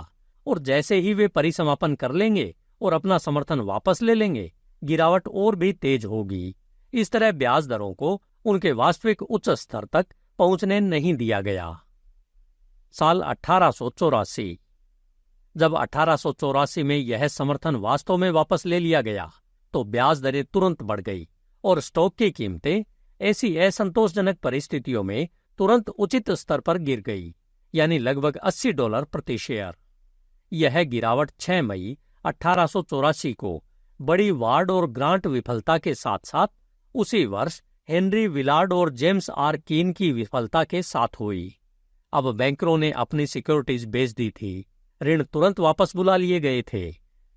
और जैसे ही वे परिसमापन कर लेंगे और अपना समर्थन वापस ले लेंगे, गिरावट और भी तेज होगी। इस तरह ब्याज दरों को उनके वास्तविक उच्च स्तर तक पहुंचने नहीं दिया गया। साल 1884। जब 1884 में यह समर्थन वास्तव में वापस ले लिया गया, तो ब्याज दरें तुरंत बढ़ गई और स्टॉक की कीमतें ऐसी असंतोषजनक परिस्थितियों में तुरंत उचित स्तर पर गिर गई, यानी लगभग $80 प्रति शेयर। यह गिरावट 6 मई 1884 को बड़ी वार्ड और ग्रांट विफलता के साथ साथ उसी वर्ष हेनरी विलार्ड और जेम्स आर कीन की विफलता के साथ हुई। अब बैंकरों ने अपनी सिक्योरिटीज बेच दी थी, ऋण तुरंत वापस बुला लिए गए थे,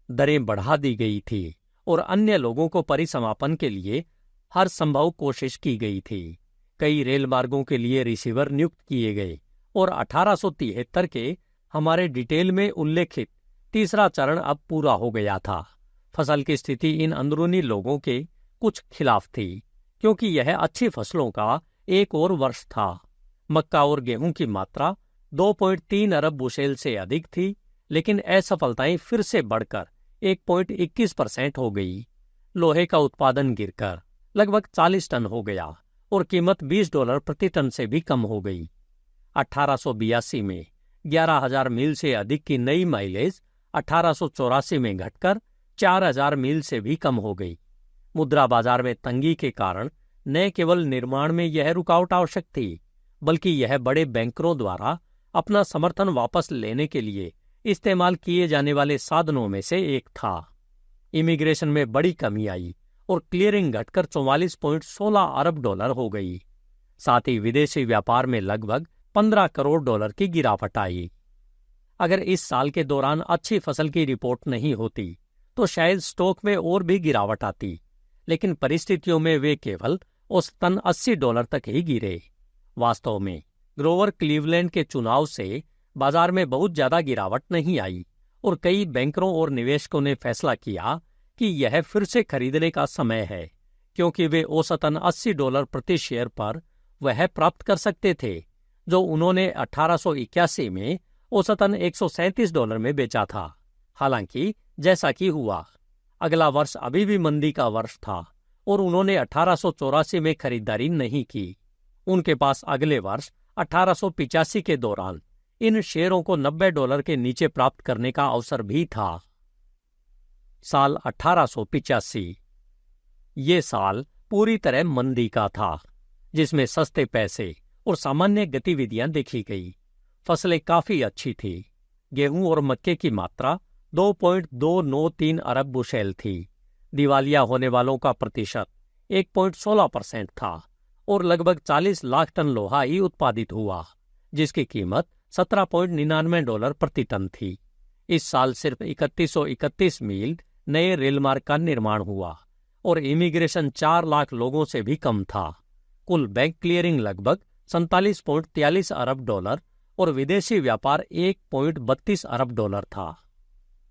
दरें बढ़ा दी गई थी और अन्य लोगों को परिसमापन के लिए हर संभव कोशिश की गई थी। कई रेल मार्गों के लिए रिसीवर नियुक्त किए गए और 1873 के हमारे डिटेल में उल्लेखित तीसरा चरण अब पूरा हो गया था। फसल की स्थिति इन अंदरूनी लोगों के कुछ खिलाफ थी, क्योंकि यह अच्छी फसलों का एक और वर्ष था। मक्का और गेहूं की मात्रा 2.3 अरब बुशेल से अधिक थी, लेकिन असफलताएं फिर से बढ़कर 1.21% हो गई। लोहे का उत्पादन गिरकर लगभग 40 टन हो गया और कीमत $20 प्रति टन से भी कम हो गई। 1882 में 11,000 मील से अधिक की नई माइलेज 1884 में घटकर 4,000 मील से भी कम हो गई। मुद्रा बाजार में तंगी के कारण न केवल निर्माण में यह रुकावट आवश्यक थी, बल्कि यह बड़े बैंकरों द्वारा अपना समर्थन वापस लेने के लिए इस्तेमाल किए जाने वाले साधनों में से एक था। इमिग्रेशन में बड़ी कमी आई और क्लियरिंग घटकर 44.16 अरब डॉलर हो गई। साथ ही विदेशी व्यापार में लगभग 15 करोड़ डॉलर की गिरावट आई। अगर इस साल के दौरान अच्छी फसल की रिपोर्ट नहीं होती तो शायद स्टॉक में और भी गिरावट आती, लेकिन परिस्थितियों में वे केवल औसतन $80 तक ही गिरे। वास्तव में ग्रोवर क्लीवलैंड के चुनाव से बाजार में बहुत ज्यादा गिरावट नहीं आई और कई बैंकरों और निवेशकों ने फैसला किया कि यह फिर से खरीदने का समय है, क्योंकि वे औसतन $80 प्रति शेयर पर वह प्राप्त कर सकते थे जो उन्होंने 1881 में औसतन $137 में बेचा था। हालांकि जैसा कि हुआ, अगला वर्ष अभी भी मंदी का वर्ष था और उन्होंने 1884 में खरीदारी नहीं की। उनके पास अगले वर्ष 1885 के दौरान इन शेयरों को $90 के नीचे प्राप्त करने का अवसर भी था। साल 1885 ये साल पूरी तरह मंदी का था, जिसमें सस्ते पैसे और सामान्य गतिविधियां देखी गई। फसलें काफी अच्छी थी। गेहूं और मक्के की मात्रा 2.293 अरब बुशेल थी। दिवालिया होने वालों का प्रतिशत 1.16% था और लगभग 40 लाख टन लोहा ही उत्पादित हुआ, जिसकी कीमत $17.99 प्रति टन थी। इस साल सिर्फ 3131 मील नए रेल मार्ग का निर्माण हुआ और इमिग्रेशन 4 लाख लोगों से भी कम था। कुल बैंक क्लियरिंग लगभग 47.43 अरब डॉलर और विदेशी व्यापार 1.32 अरब डॉलर था।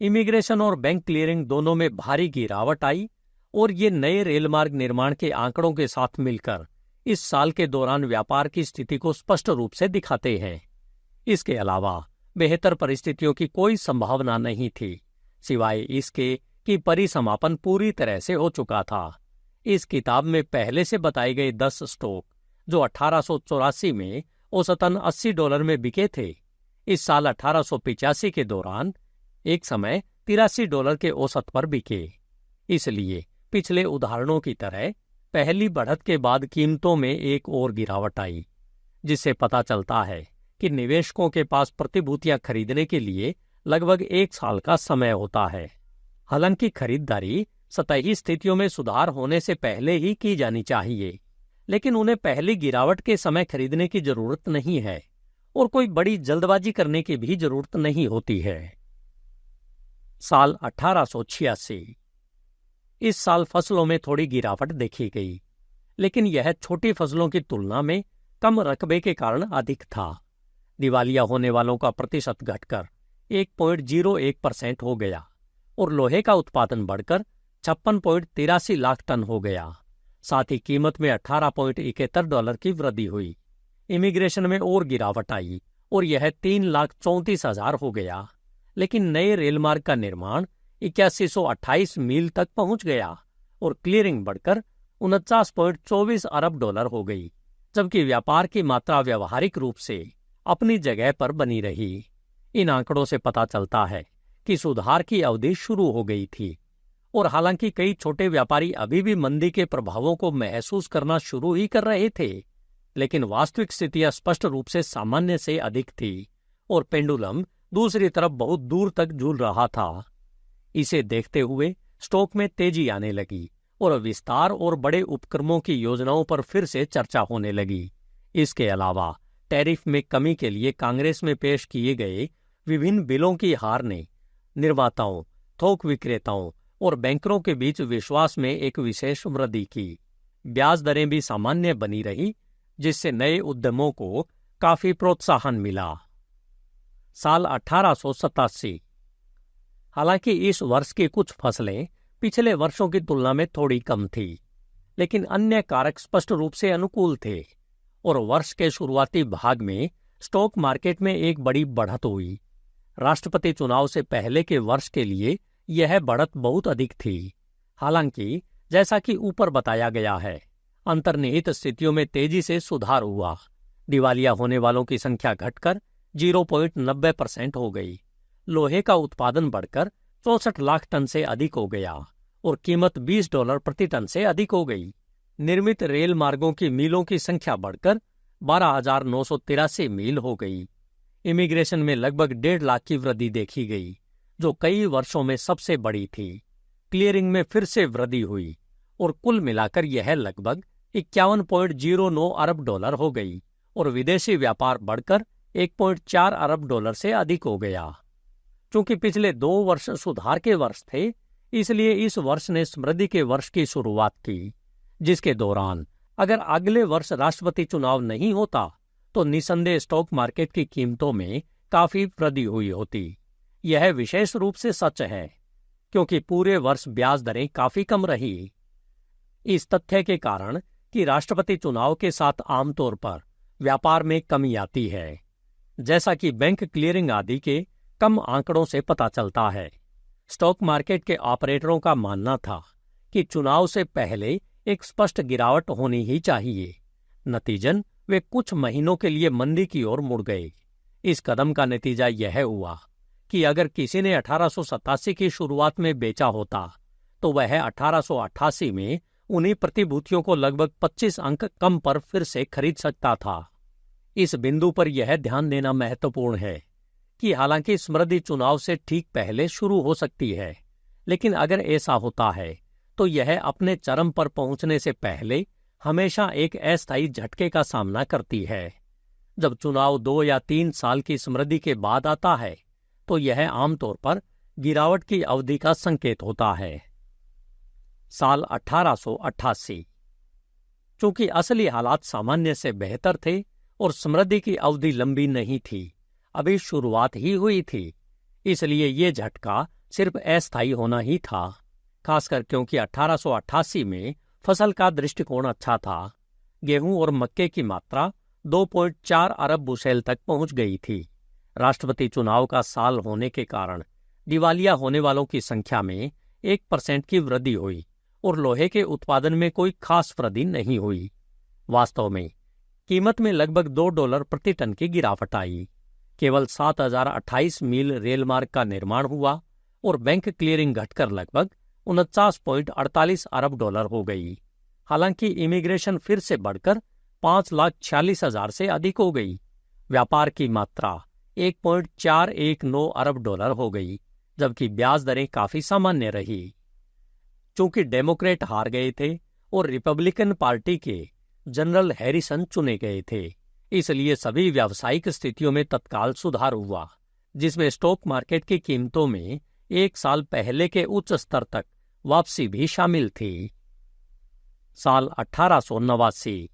इमिग्रेशन और बैंक क्लियरिंग दोनों में भारी गिरावट आई और ये नए रेलमार्ग निर्माण के आंकड़ों के साथ मिलकर इस साल के दौरान व्यापार की स्थिति को स्पष्ट रूप से दिखाते हैं। इसके अलावा बेहतर परिस्थितियों की कोई संभावना नहीं थी, सिवाय इसके कि परिसमापन पूरी तरह से हो चुका था। इस किताब में पहले से बताए गए 10 स्टॉक जो 1884 में औसतन $80 में बिके थे, इस साल 1885 के दौरान एक समय $83 के औसत पर बिके। इसलिए पिछले उदाहरणों की तरह पहली बढ़त के बाद कीमतों में एक और गिरावट आई, जिससे पता चलता है कि निवेशकों के पास प्रतिभूतियां खरीदने के लिए लगभग 1 साल का समय होता है। हालांकि खरीदारी सतही स्थितियों में सुधार होने से पहले ही की जानी चाहिए, लेकिन उन्हें पहली गिरावट के समय खरीदने की जरूरत नहीं है और कोई बड़ी जल्दबाजी करने की भी जरूरत नहीं होती है। साल 1886 इस साल फसलों में थोड़ी गिरावट देखी गई, लेकिन यह छोटी फसलों की तुलना में कम रकबे के कारण अधिक था। दिवालिया होने वालों का प्रतिशत घटकर 1.01% हो गया और लोहे का उत्पादन बढ़कर 56.83 लाख टन हो गया। साथ ही कीमत में $18.71 की वृद्धि हुई। इमिग्रेशन में और गिरावट आई और यह 3,34,000 हो गया, लेकिन नए रेलमार्ग का निर्माण 8128 मील तक पहुंच गया और क्लियरिंग बढ़कर $49.24 अरब डॉलर हो गई, जबकि व्यापार की मात्रा व्यवहारिक रूप से अपनी जगह पर बनी रही। इन आंकड़ों से पता चलता है कि सुधार की अवधि शुरू हो गई थी और हालांकि कई छोटे व्यापारी अभी भी मंदी के प्रभावों को महसूस करना शुरू ही कर रहे थे, लेकिन वास्तविक स्थितियां स्पष्ट रूप से सामान्य से अधिक थी और पेंडुलम दूसरी तरफ बहुत दूर तक झूल रहा था। इसे देखते हुए स्टॉक में तेजी आने लगी और विस्तार और बड़े उपक्रमों की योजनाओं पर फिर से चर्चा होने लगी। इसके अलावा टैरिफ में कमी के लिए कांग्रेस में पेश किए गए विभिन्न बिलों की हार ने निर्माताओं, थोक विक्रेताओं और बैंकरों के बीच विश्वास में एक विशेष वृद्धि की। ब्याज दरें भी सामान्य बनी रही, जिससे नए उद्यमों को काफी प्रोत्साहन मिला। साल 1887 हालांकि इस वर्ष की कुछ फसलें पिछले वर्षों की तुलना में थोड़ी कम थी, लेकिन अन्य कारक स्पष्ट रूप से अनुकूल थे और वर्ष के शुरुआती भाग में स्टॉक मार्केट में एक बड़ी बढ़त हुई। राष्ट्रपति चुनाव से पहले के वर्ष के लिए यह बढ़त बहुत अधिक थी। हालांकि जैसा कि ऊपर बताया गया है, अंतर्निहित स्थितियों में तेजी से सुधार हुआ। दिवालिया होने वालों की संख्या घटकर 0.90% हो गई। लोहे का उत्पादन बढ़कर 64 लाख टन से अधिक हो गया और कीमत $20 प्रति टन से अधिक हो गई। निर्मित रेल मार्गों की मीलों की संख्या बढ़कर 12,983 मील हो गई। इमिग्रेशन में लगभग 1.5 लाख की वृद्धि देखी गई, जो कई वर्षों में सबसे बड़ी थी। क्लियरिंग में फिर से वृद्धि हुई और कुल मिलाकर यह लगभग 51.09 अरब डॉलर हो गई और विदेशी व्यापार बढ़कर 1.4 अरब डॉलर से अधिक हो गया। चूंकि पिछले 2 वर्ष सुधार के वर्ष थे, इसलिए इस वर्ष ने समृद्धि के वर्ष की शुरुआत की, जिसके दौरान अगर अगले वर्ष राष्ट्रपति चुनाव नहीं होता तो निसंदेह स्टॉक मार्केट की कीमतों में काफी वृद्धि हुई होती। यह विशेष रूप से सच है क्योंकि पूरे वर्ष ब्याज दरें काफी कम रही। इस तथ्य के कारण कि राष्ट्रपति चुनाव के साथ आमतौर पर व्यापार में कमी आती है, जैसा कि बैंक क्लियरिंग आदि के कम आंकड़ों से पता चलता है। स्टॉक मार्केट के ऑपरेटरों का मानना था कि चुनाव से पहले एक स्पष्ट गिरावट होनी ही चाहिए। नतीजन वे कुछ महीनों के लिए मंदी की ओर मुड़ गए। इस कदम का नतीजा यह हुआ कि अगर किसी ने 1887 की शुरुआत में बेचा होता तो वह 1888 में उन्हीं प्रतिभूतियों को लगभग 25 अंक कम पर फिर से खरीद सकता था। इस बिंदु पर यह ध्यान देना महत्वपूर्ण है कि हालांकि समृद्धि चुनाव से ठीक पहले शुरू हो सकती है, लेकिन अगर ऐसा होता है तो यह अपने चरम पर पहुंचने से पहले हमेशा एक अस्थायी झटके का सामना करती है। जब चुनाव 2 या 3 साल की समृद्धि के बाद आता है तो यह आमतौर पर गिरावट की अवधि का संकेत होता है। साल 1888। चूंकि असली हालात सामान्य से बेहतर थे और समृद्धि की अवधि लंबी नहीं थी, अभी शुरुआत ही हुई थी, इसलिए ये झटका सिर्फ अस्थायी होना ही था, खासकर क्योंकि 1888 में फसल का दृष्टिकोण अच्छा था। गेहूं और मक्के की मात्रा 2.4 अरब बुशेल तक पहुंच गई थी। राष्ट्रपति चुनाव का साल होने के कारण दिवालिया होने वालों की संख्या में 1% की वृद्धि हुई और लोहे के उत्पादन में कोई खास वृद्धि नहीं हुई। वास्तव में कीमत में लगभग $2 प्रति टन की गिरावट आई। केवल 7,028 मील रेलमार्ग का निर्माण हुआ और बैंक क्लियरिंग घटकर लगभग 49.48 अरब डॉलर हो गई। हालांकि इमिग्रेशन फिर से बढ़कर 5,46,000 से अधिक हो गई। व्यापार की मात्रा 1.419 अरब डॉलर हो गई, जबकि ब्याज दरें काफी सामान्य रही। चूंकि डेमोक्रेट हार गए थे और रिपब्लिकन पार्टी के जनरल हैरिसन चुने गए थे, इसलिए सभी व्यावसायिक स्थितियों में तत्काल सुधार हुआ, जिसमें स्टॉक मार्केट की कीमतों में 1 साल पहले के उच्च स्तर तक वापसी भी शामिल थी। साल 1889।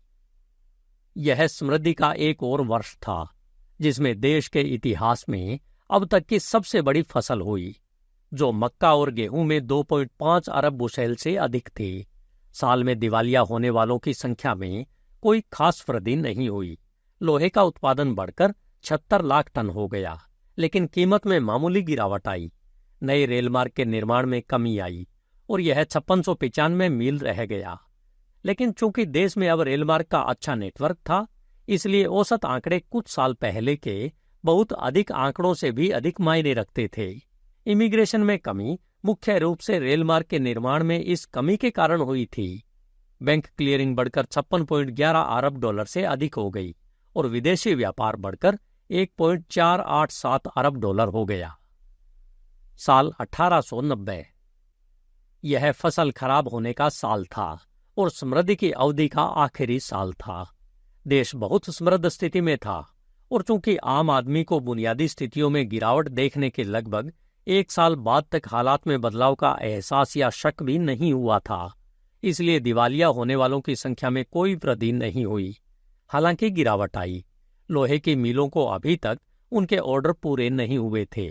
यह समृद्धि का एक और वर्ष था जिसमें देश के इतिहास में अब तक की सबसे बड़ी फसल हुई, जो मक्का और गेहूं में 2.5 अरब बुशेल से अधिक थी। साल में दिवालिया होने वालों की संख्या में कोई खास वृद्धि नहीं हुई। लोहे का उत्पादन बढ़कर 76 लाख टन हो गया, लेकिन कीमत में मामूली गिरावट आई। नए रेलमार्ग के निर्माण में कमी आई और यह 5695 मील रह गया। लेकिन चूंकि देश में अब रेलमार्ग का अच्छा नेटवर्क था, इसलिए औसत आंकड़े कुछ साल पहले के बहुत अधिक आंकड़ों से भी अधिक मायने रखते थे। इमिग्रेशन में कमी मुख्य रूप से रेलमार्ग के निर्माण में इस कमी के कारण हुई थी। बैंक क्लियरिंग बढ़कर 56.11 अरब डॉलर से अधिक हो गई और विदेशी व्यापार बढ़कर 1.487 अरब डॉलर हो गया। साल 1890। यह फसल खराब होने का साल था और समृद्धि की अवधि का आखिरी साल था। देश बहुत समृद्ध स्थिति में था और चूंकि आम आदमी को बुनियादी स्थितियों में गिरावट देखने के लगभग 1 साल बाद तक हालात में बदलाव का एहसास या शक भी नहीं हुआ था, इसलिए दिवालिया होने वालों की संख्या में कोई वृद्धि नहीं हुई। हालांकि गिरावट आई। लोहे की मिलों को अभी तक उनके ऑर्डर पूरे नहीं हुए थे,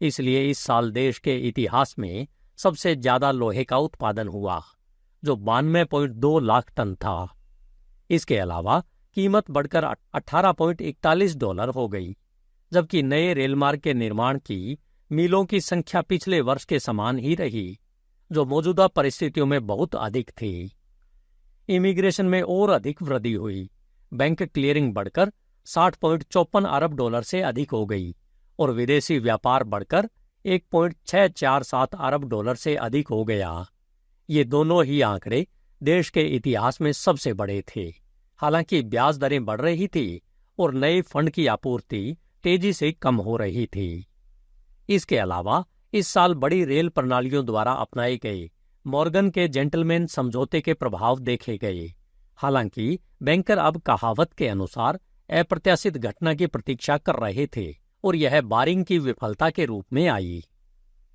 इसलिए इस साल देश के इतिहास में सबसे ज्यादा लोहे का उत्पादन हुआ, जो 92.2 लाख टन था। इसके अलावा कीमत बढ़कर $18.41 हो गई, जबकि नए रेलमार्ग के निर्माण की मीलों की संख्या पिछले वर्ष के समान ही रही, जो मौजूदा परिस्थितियों में बहुत अधिक थी। इमिग्रेशन में और अधिक वृद्धि हुई। बैंक क्लियरिंग बढ़कर $60.54 अरब से अधिक हो गई और विदेशी व्यापार बढ़कर $1.647 अरब से अधिक हो गया। ये दोनों ही आंकड़े देश के इतिहास में सबसे बड़े थे। हालांकि ब्याज दरें बढ़ रही थी और नए फंड की आपूर्ति तेजी से कम हो रही थी। इसके अलावा इस साल बड़ी रेल प्रणालियों द्वारा अपनाए गए मॉर्गन के जेंटलमैन समझौते के प्रभाव देखे गए। हालांकि बैंकर अब कहावत के अनुसार अप्रत्याशित घटना की प्रतीक्षा कर रहे थे और यह बारिंग की विफलता के रूप में आई।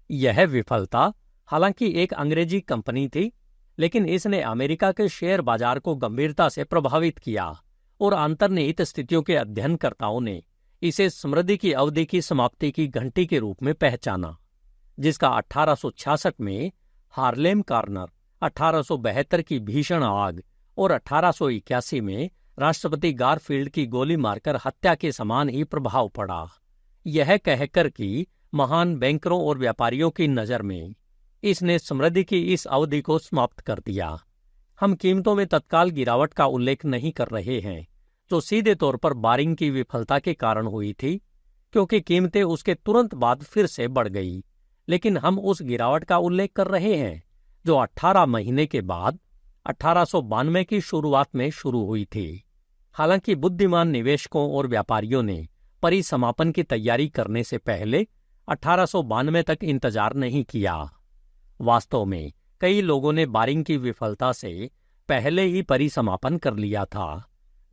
यह विफलता हालांकि एक अंग्रेजी कंपनी थी, लेकिन इसने अमेरिका के शेयर बाजार को गंभीरता से प्रभावित किया और अंतर्निहित स्थितियों के अध्ययनकर्ताओं ने इसे समृद्धि की अवधि की समाप्ति की घंटी के रूप में पहचाना, जिसका 1866 में हार्लेम कॉर्नर, 1872 की भीषण आग और 1881 में राष्ट्रपति गारफील्ड की गोली मारकर हत्या के समान ही प्रभाव पड़ा। यह कहकर कि महान बैंकरों और व्यापारियों की नज़र में इसने समृद्धि की इस अवधि को समाप्त कर दिया। हम कीमतों में तत्काल गिरावट का उल्लेख नहीं कर रहे हैं, जो सीधे तौर पर बारिंग की विफलता के कारण हुई थी, क्योंकि कीमतें उसके तुरंत बाद फिर से बढ़ गई। लेकिन हम उस गिरावट का उल्लेख कर रहे हैं जो 18 महीने के बाद 1892 की शुरुआत में शुरू हुई थी। हालांकि बुद्धिमान निवेशकों और व्यापारियों ने परिसमापन की तैयारी करने से पहले 1892 तक इंतजार नहीं किया। वास्तव में कई लोगों ने बारिंग की विफलता से पहले ही परिसमापन कर लिया था,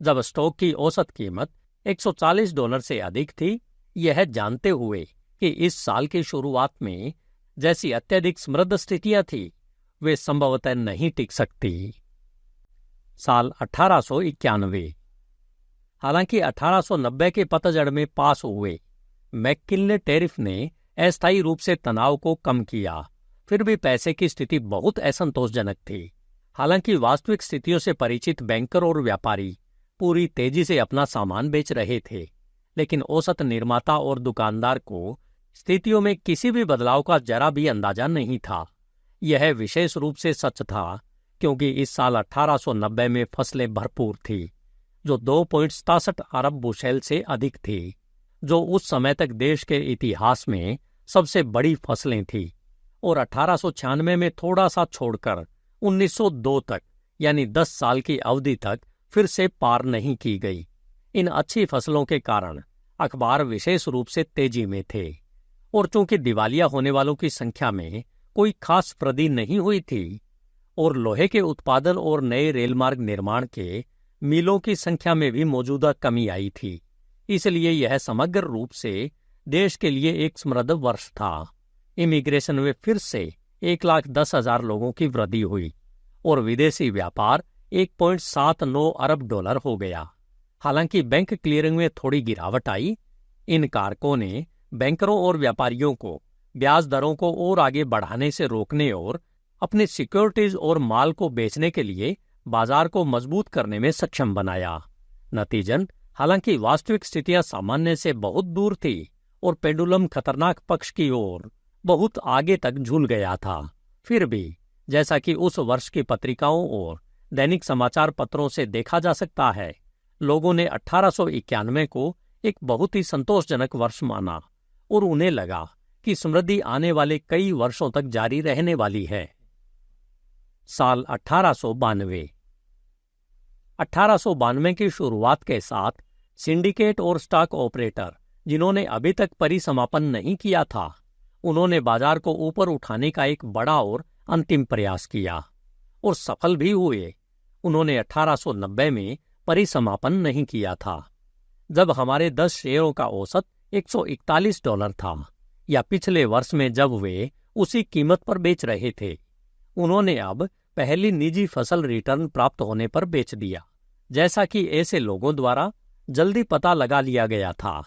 जब स्टॉक की औसत कीमत $140 से अधिक थी, यह जानते हुए कि इस साल की शुरुआत में जैसी अत्यधिक समृद्ध स्थितियां थी वे संभवतः नहीं टिक सकती। साल 1891। हालांकि 1890 के पतझड़ में पास हुए मैककिनले टैरिफ ने अस्थायी रूप से तनाव को कम किया, फिर भी पैसे की स्थिति बहुत असंतोषजनक थी। हालांकि वास्तविक स्थितियों से परिचित बैंकर और व्यापारी पूरी तेजी से अपना सामान बेच रहे थे, लेकिन औसत निर्माता और दुकानदार को स्थितियों में किसी भी बदलाव का जरा भी अंदाजा नहीं था। यह विशेष रूप से सच था क्योंकि इस साल 1890 में फसलें भरपूर थी, जो 2.67 अरब बुशेल से अधिक थी, जो उस समय तक देश के इतिहास में सबसे बड़ी फसलें थी, और 1896 में थोड़ा सा छोड़कर 1902 तक, यानी 10 साल की अवधि तक फिर से पार नहीं की गई। इन अच्छी फसलों के कारण अखबार विशेष रूप से तेजी में थे, और चूंकि दिवालिया होने वालों की संख्या में कोई खास वृद्धि नहीं हुई थी और लोहे के उत्पादन और नए रेलमार्ग निर्माण के मीलों की संख्या में भी मौजूदा कमी आई थी, इसलिए यह समग्र रूप से देश के लिए एक समृद्ध वर्ष था। इमिग्रेशन में फिर से 1,10,000 लोगों की वृद्धि हुई और विदेशी व्यापार $1.79 अरब हो गया। हालांकि बैंक क्लियरिंग में थोड़ी गिरावट आई। इन कारकों ने बैंकरों और व्यापारियों को ब्याज दरों को और आगे बढ़ाने से रोकने और अपने सिक्योरिटीज और माल को बेचने के लिए बाजार को मजबूत करने में सक्षम बनाया। नतीजन, हालांकि वास्तविक स्थितियां सामान्य से बहुत दूर थी और पेंडुलम खतरनाक पक्ष की ओर बहुत आगे तक झूल गया था, फिर भी जैसा कि उस वर्ष की पत्रिकाओं और दैनिक समाचार पत्रों से देखा जा सकता है, लोगों ने 1891 को एक बहुत ही संतोषजनक वर्ष माना और उन्हें लगा कि समृद्धि आने वाले कई वर्षों तक जारी रहने वाली है। साल 1892। 1892 की शुरुआत के साथ सिंडिकेट और स्टॉक ऑपरेटर, जिन्होंने अभी तक परिसमापन नहीं किया था, उन्होंने बाजार को ऊपर उठाने का एक बड़ा और अंतिम प्रयास किया और सफल भी हुए। उन्होंने 1890 में परिसमापन नहीं किया था, जब हमारे 10 शेयरों का औसत $141 था, या पिछले वर्ष में जब वे उसी कीमत पर बेच रहे थे। उन्होंने अब पहली निजी फसल रिटर्न प्राप्त होने पर बेच दिया, जैसा कि ऐसे लोगों द्वारा जल्दी पता लगा लिया गया था।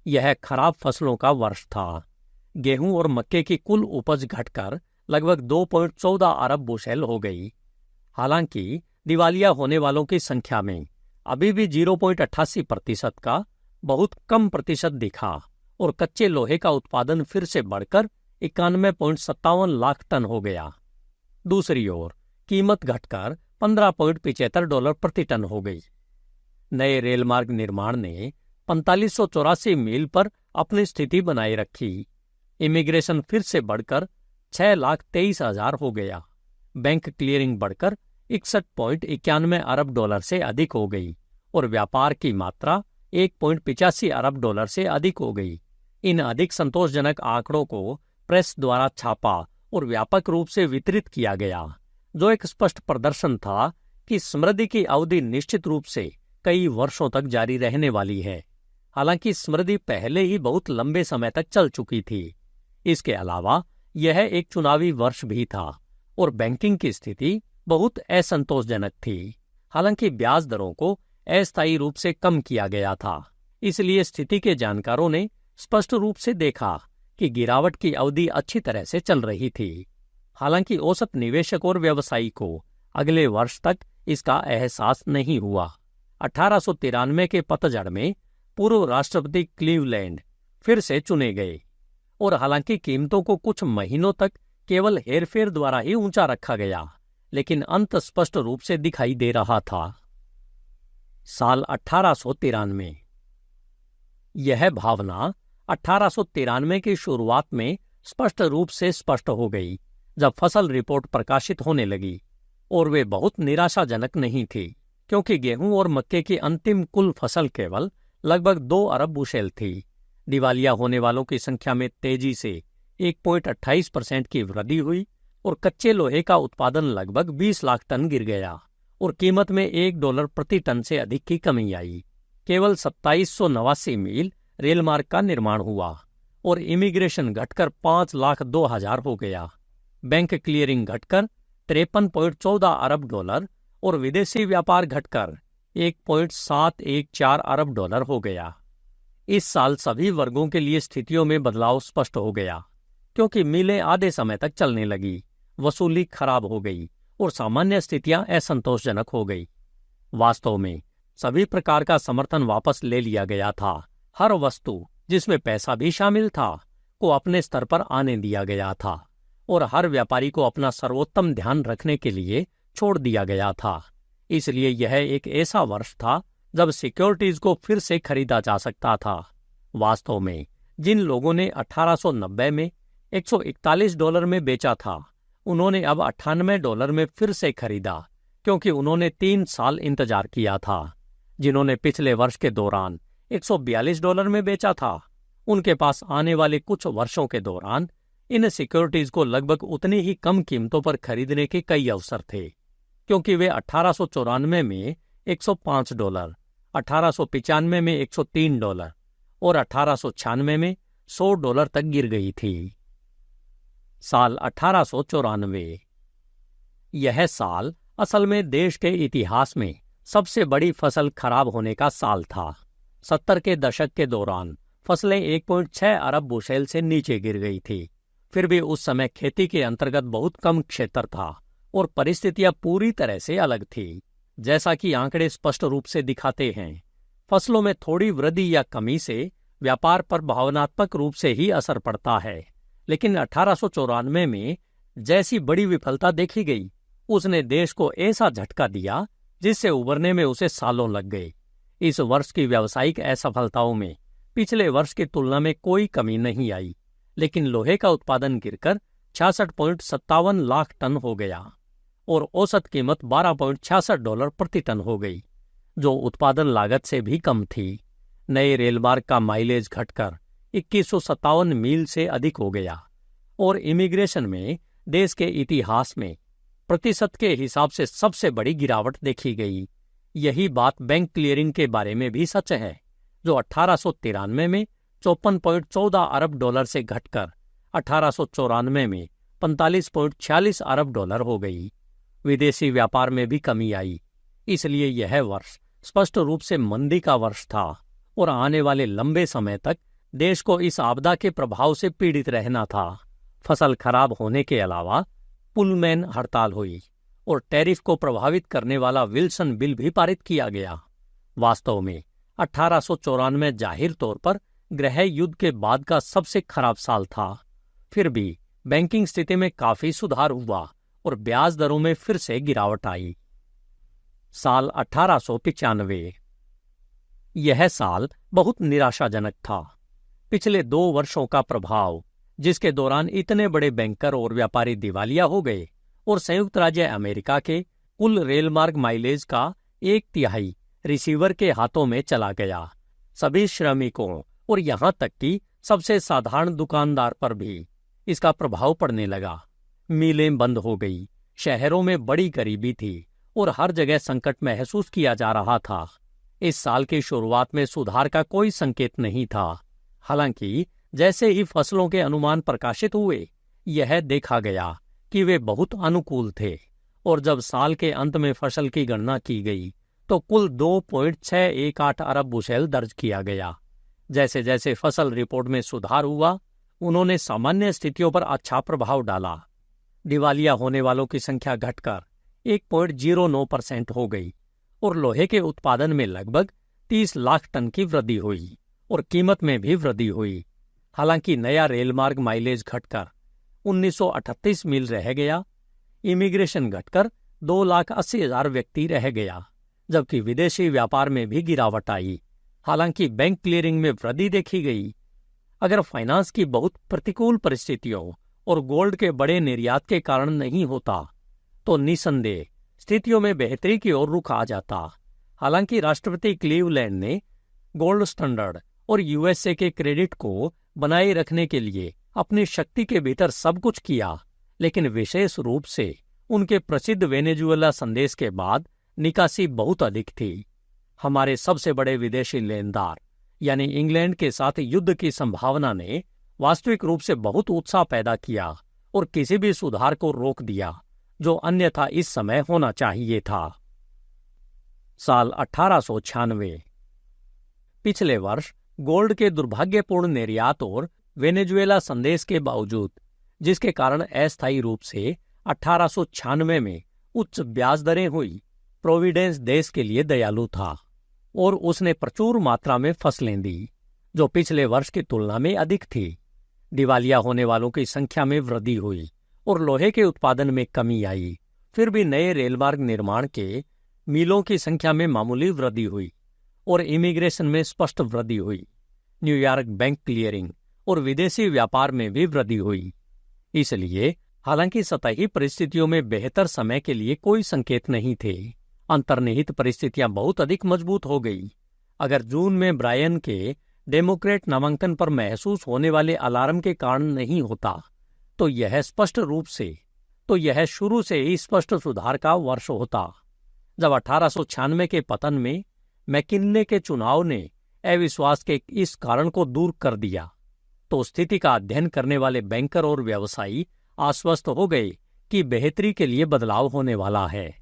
यह खराब फसलों का वर्ष था। गेहूं और मक्के की कुल उपज घटकर लगभग 2.14 अरब बुशेल हो गई। हालांकि दिवालिया होने वालों की संख्या में अभी भी 0.88% का बहुत कम प्रतिशत दिखा और कच्चे लोहे का उत्पादन फिर से बढ़कर 91.57 लाख टन हो गया। दूसरी ओर कीमत घटकर $15.75 प्रति टन हो गई। नए रेल मार्ग निर्माण ने 4584 मील पर अपनी स्थिति बनाए रखी। इमिग्रेशन फिर से बढ़कर 6,23,000 हो गया। बैंक क्लियरिंग बढ़कर $61.91 अरब से अधिक हो गई और व्यापार की मात्रा $1.85 अरब से अधिक हो गई। इन अधिक संतोषजनक आंकड़ों को प्रेस द्वारा छापा और व्यापक रूप से वितरित किया गया, जो एक स्पष्ट प्रदर्शन था कि समृद्धि की अवधि निश्चित रूप से कई वर्षों तक जारी रहने वाली है। हालांकि समृद्धि पहले ही बहुत लंबे समय तक चल चुकी थी। इसके अलावा यह एक चुनावी वर्ष भी था और बैंकिंग की स्थिति बहुत असंतोषजनक थी। हालांकि ब्याज दरों को अस्थायी रूप से कम किया गया था, इसलिए स्थिति के जानकारों ने स्पष्ट रूप से देखा कि गिरावट की अवधि अच्छी तरह से चल रही थी। हालांकि औसत निवेशक और व्यवसायी को अगले वर्ष तक इसका एहसास नहीं हुआ। 1893 के पतझड़ में पूर्व राष्ट्रपति क्लीवलैंड फिर से चुने गए और हालांकि कीमतों को कुछ महीनों तक केवल हेरफेर द्वारा ही ऊंचा रखा गया, लेकिन अंत स्पष्ट रूप से दिखाई दे रहा था। साल 1893। यह भावना 1893 की शुरुआत में स्पष्ट रूप से स्पष्ट हो गई जब फसल रिपोर्ट प्रकाशित होने लगी, और वे बहुत निराशाजनक नहीं थी क्योंकि गेहूं और मक्के की अंतिम कुल फसल केवल लगभग 2 अरब बुशेल थी। दिवालिया होने वालों की संख्या में तेजी से 1.28% की वृद्धि हुई और कच्चे लोहे का उत्पादन लगभग 20 लाख टन गिर गया और कीमत में $1 प्रति टन से अधिक की कमी आई। केवल 2789 मील रेल मार्ग का निर्माण हुआ और इमिग्रेशन घटकर 5,02,000 हो गया। बैंक क्लियरिंग घटकर $53.14 अरब और विदेशी व्यापार घटकर $1.714 अरब हो गया। इस साल सभी वर्गों के लिए स्थितियों में बदलाव स्पष्ट हो गया क्योंकि मिलें आधे समय तक चलने लगी, वसूली खराब हो गई और सामान्य स्थितियां असंतोषजनक हो गई। वास्तव में सभी प्रकार का समर्थन वापस ले लिया गया था। हर वस्तु, जिसमें पैसा भी शामिल था, को अपने स्तर पर आने दिया गया था और हर व्यापारी को अपना सर्वोत्तम ध्यान रखने के लिए छोड़ दिया गया था। इसलिए यह एक ऐसा वर्ष था जब सिक्योरिटीज को फिर से खरीदा जा सकता था। वास्तव में जिन लोगों ने 1890 में $141 में बेचा था, उन्होंने अब $98 में फिर से खरीदा क्योंकि उन्होंने 3 साल इंतजार किया था। जिन्होंने पिछले वर्ष के दौरान $142 में बेचा था, उनके पास आने वाले कुछ वर्षों के दौरान इन सिक्योरिटीज को लगभग उतनी ही कम कीमतों पर खरीदने के कई अवसर थे क्योंकि वे 1894 में $105, 1895 में $103 और 1896 में $100 तक गिर गई थी। साल 1894। यह साल असल में देश के इतिहास में सबसे बड़ी फसल खराब होने का साल था। 70 के दशक के दौरान फसलें 1.6 अरब बुशेल से नीचे गिर गई थी। फिर भी उस समय खेती के अंतर्गत बहुत कम क्षेत्र था और परिस्थितियां पूरी तरह से अलग थी। जैसा कि आंकड़े स्पष्ट रूप से दिखाते हैं, फसलों में थोड़ी वृद्धि या कमी से व्यापार पर भावनात्मक रूप से ही असर पड़ता है, लेकिन 1894 में जैसी बड़ी विफलता देखी गई, उसने देश को ऐसा झटका दिया जिससे उबरने में उसे सालों लग गए। इस वर्ष की व्यावसायिक असफलताओं में पिछले वर्ष की तुलना में कोई कमी नहीं आई, लेकिन लोहे का उत्पादन गिरकर 66.57 लाख टन हो गया और औसत कीमत $12.66 प्रति टन हो गई, जो उत्पादन लागत से भी कम थी। नए रेलमार्ग का माइलेज घटकर 2157 मील से अधिक हो गया और इमिग्रेशन में देश के इतिहास में प्रतिशत के हिसाब से सबसे बड़ी गिरावट देखी गई। यही बात बैंक क्लियरिंग के बारे में भी सच है, जो 1893 में $54.14 अरब से घटकर 1894 में $45.46 अरब हो गई। विदेशी व्यापार में भी कमी आई, इसलिए यह वर्ष स्पष्ट रूप से मंदी का वर्ष था और आने वाले लंबे समय तक देश को इस आपदा के प्रभाव से पीड़ित रहना था। फसल खराब होने के अलावा पुलमैन हड़ताल हुई और टैरिफ को प्रभावित करने वाला विल्सन बिल भी पारित किया गया। वास्तव में 1894 जाहिर तौर पर गृह युद्ध के बाद का सबसे खराब साल था। फिर भी बैंकिंग स्थिति में काफी सुधार हुआ और ब्याज दरों में फिर से गिरावट आई। साल 1895। यह साल बहुत निराशाजनक था। पिछले 2 वर्षों का प्रभाव, जिसके दौरान इतने बड़े बैंकर और व्यापारी दिवालिया हो गए और संयुक्त राज्य अमेरिका के कुल रेलमार्ग माइलेज का 1/3 रिसीवर के हाथों में चला गया। सभी श्रमिकों और यहां तक कि सबसे साधारण दुकानदार पर भी इसका प्रभाव पड़ने लगा। मिलें बंद हो गई, शहरों में बड़ी गरीबी थी और हर जगह संकट महसूस किया जा रहा था। इस साल की शुरुआत में सुधार का कोई संकेत नहीं था। हालांकि जैसे ही फसलों के अनुमान प्रकाशित हुए, यह देखा गया कि वे बहुत अनुकूल थे और जब साल के अंत में फसल की गणना की गई तो कुल 2.618 अरब बुशेल दर्ज किया गया। जैसे जैसे फसल रिपोर्ट में सुधार हुआ, उन्होंने सामान्य स्थितियों पर अच्छा प्रभाव डाला। दिवालिया होने वालों की संख्या घटकर 1.09% हो गई और लोहे के उत्पादन में लगभग 30 लाख टन की वृद्धि हुई और कीमत में भी वृद्धि हुई। हालांकि नया रेलमार्ग माइलेज घटकर 1938 मील रह गया। इमिग्रेशन घटकर 2,80,000 व्यक्ति रह गया, जबकि विदेशी व्यापार में भी गिरावट आई। हालांकि बैंक क्लियरिंग में वृद्धि देखी गई। अगर फाइनेंस की बहुत प्रतिकूल परिस्थितियों और गोल्ड के बड़े निर्यात के कारण नहीं होता, तो निसंदेह स्थितियों में बेहतरी की ओर रुख आ जाता। हालांकि राष्ट्रपति क्लीवलैंड ने गोल्ड स्टैंडर्ड और यूएसए के क्रेडिट को बनाए रखने के लिए अपनी शक्ति के भीतर सब कुछ किया, लेकिन विशेष रूप से उनके प्रसिद्ध वेनेजुएला संदेश के बाद निकासी बहुत अधिक थी। हमारे सबसे बड़े विदेशी लेनदार यानी इंग्लैंड के साथ युद्ध की संभावना ने वास्तविक रूप से बहुत उत्साह पैदा किया और किसी भी सुधार को रोक दिया जो अन्यथा इस समय होना चाहिए था। साल 1896। पिछले वर्ष गोल्ड के दुर्भाग्यपूर्ण निर्यात और वेनेजुएला संदेश के बावजूद, जिसके कारण अस्थायी रूप से 1896 में उच्च ब्याज दरें हुई, प्रोविडेंस देश के लिए दयालु था और उसने प्रचुर मात्रा में फसलें दी, जो पिछले वर्ष की तुलना में अधिक थी। दिवालिया होने वालों की संख्या में वृद्धि हुई और लोहे के उत्पादन में कमी आई। फिर भी नए रेलमार्ग निर्माण के मीलों की संख्या में मामूली वृद्धि हुई और इमिग्रेशन में स्पष्ट वृद्धि हुई। न्यूयॉर्क बैंक क्लियरिंग और विदेशी व्यापार में भी वृद्धि हुई। इसलिए हालांकि सतही परिस्थितियों में बेहतर समय के लिए कोई संकेत नहीं थे, अंतर्निहित परिस्थितियां बहुत अधिक मजबूत हो गई। अगर जून में ब्रायन के डेमोक्रेट नामांकन पर महसूस होने वाले अलार्म के कारण नहीं होता, तो यह शुरू से ही स्पष्ट सुधार का वर्ष होता। जब 1896 के पतन में मैकिन्ले के चुनाव ने अविश्वास के इस कारण को दूर कर दिया, तो स्थिति का अध्ययन करने वाले बैंकर और व्यवसायी आश्वस्त हो गए कि बेहतरी के लिए बदलाव होने वाला है।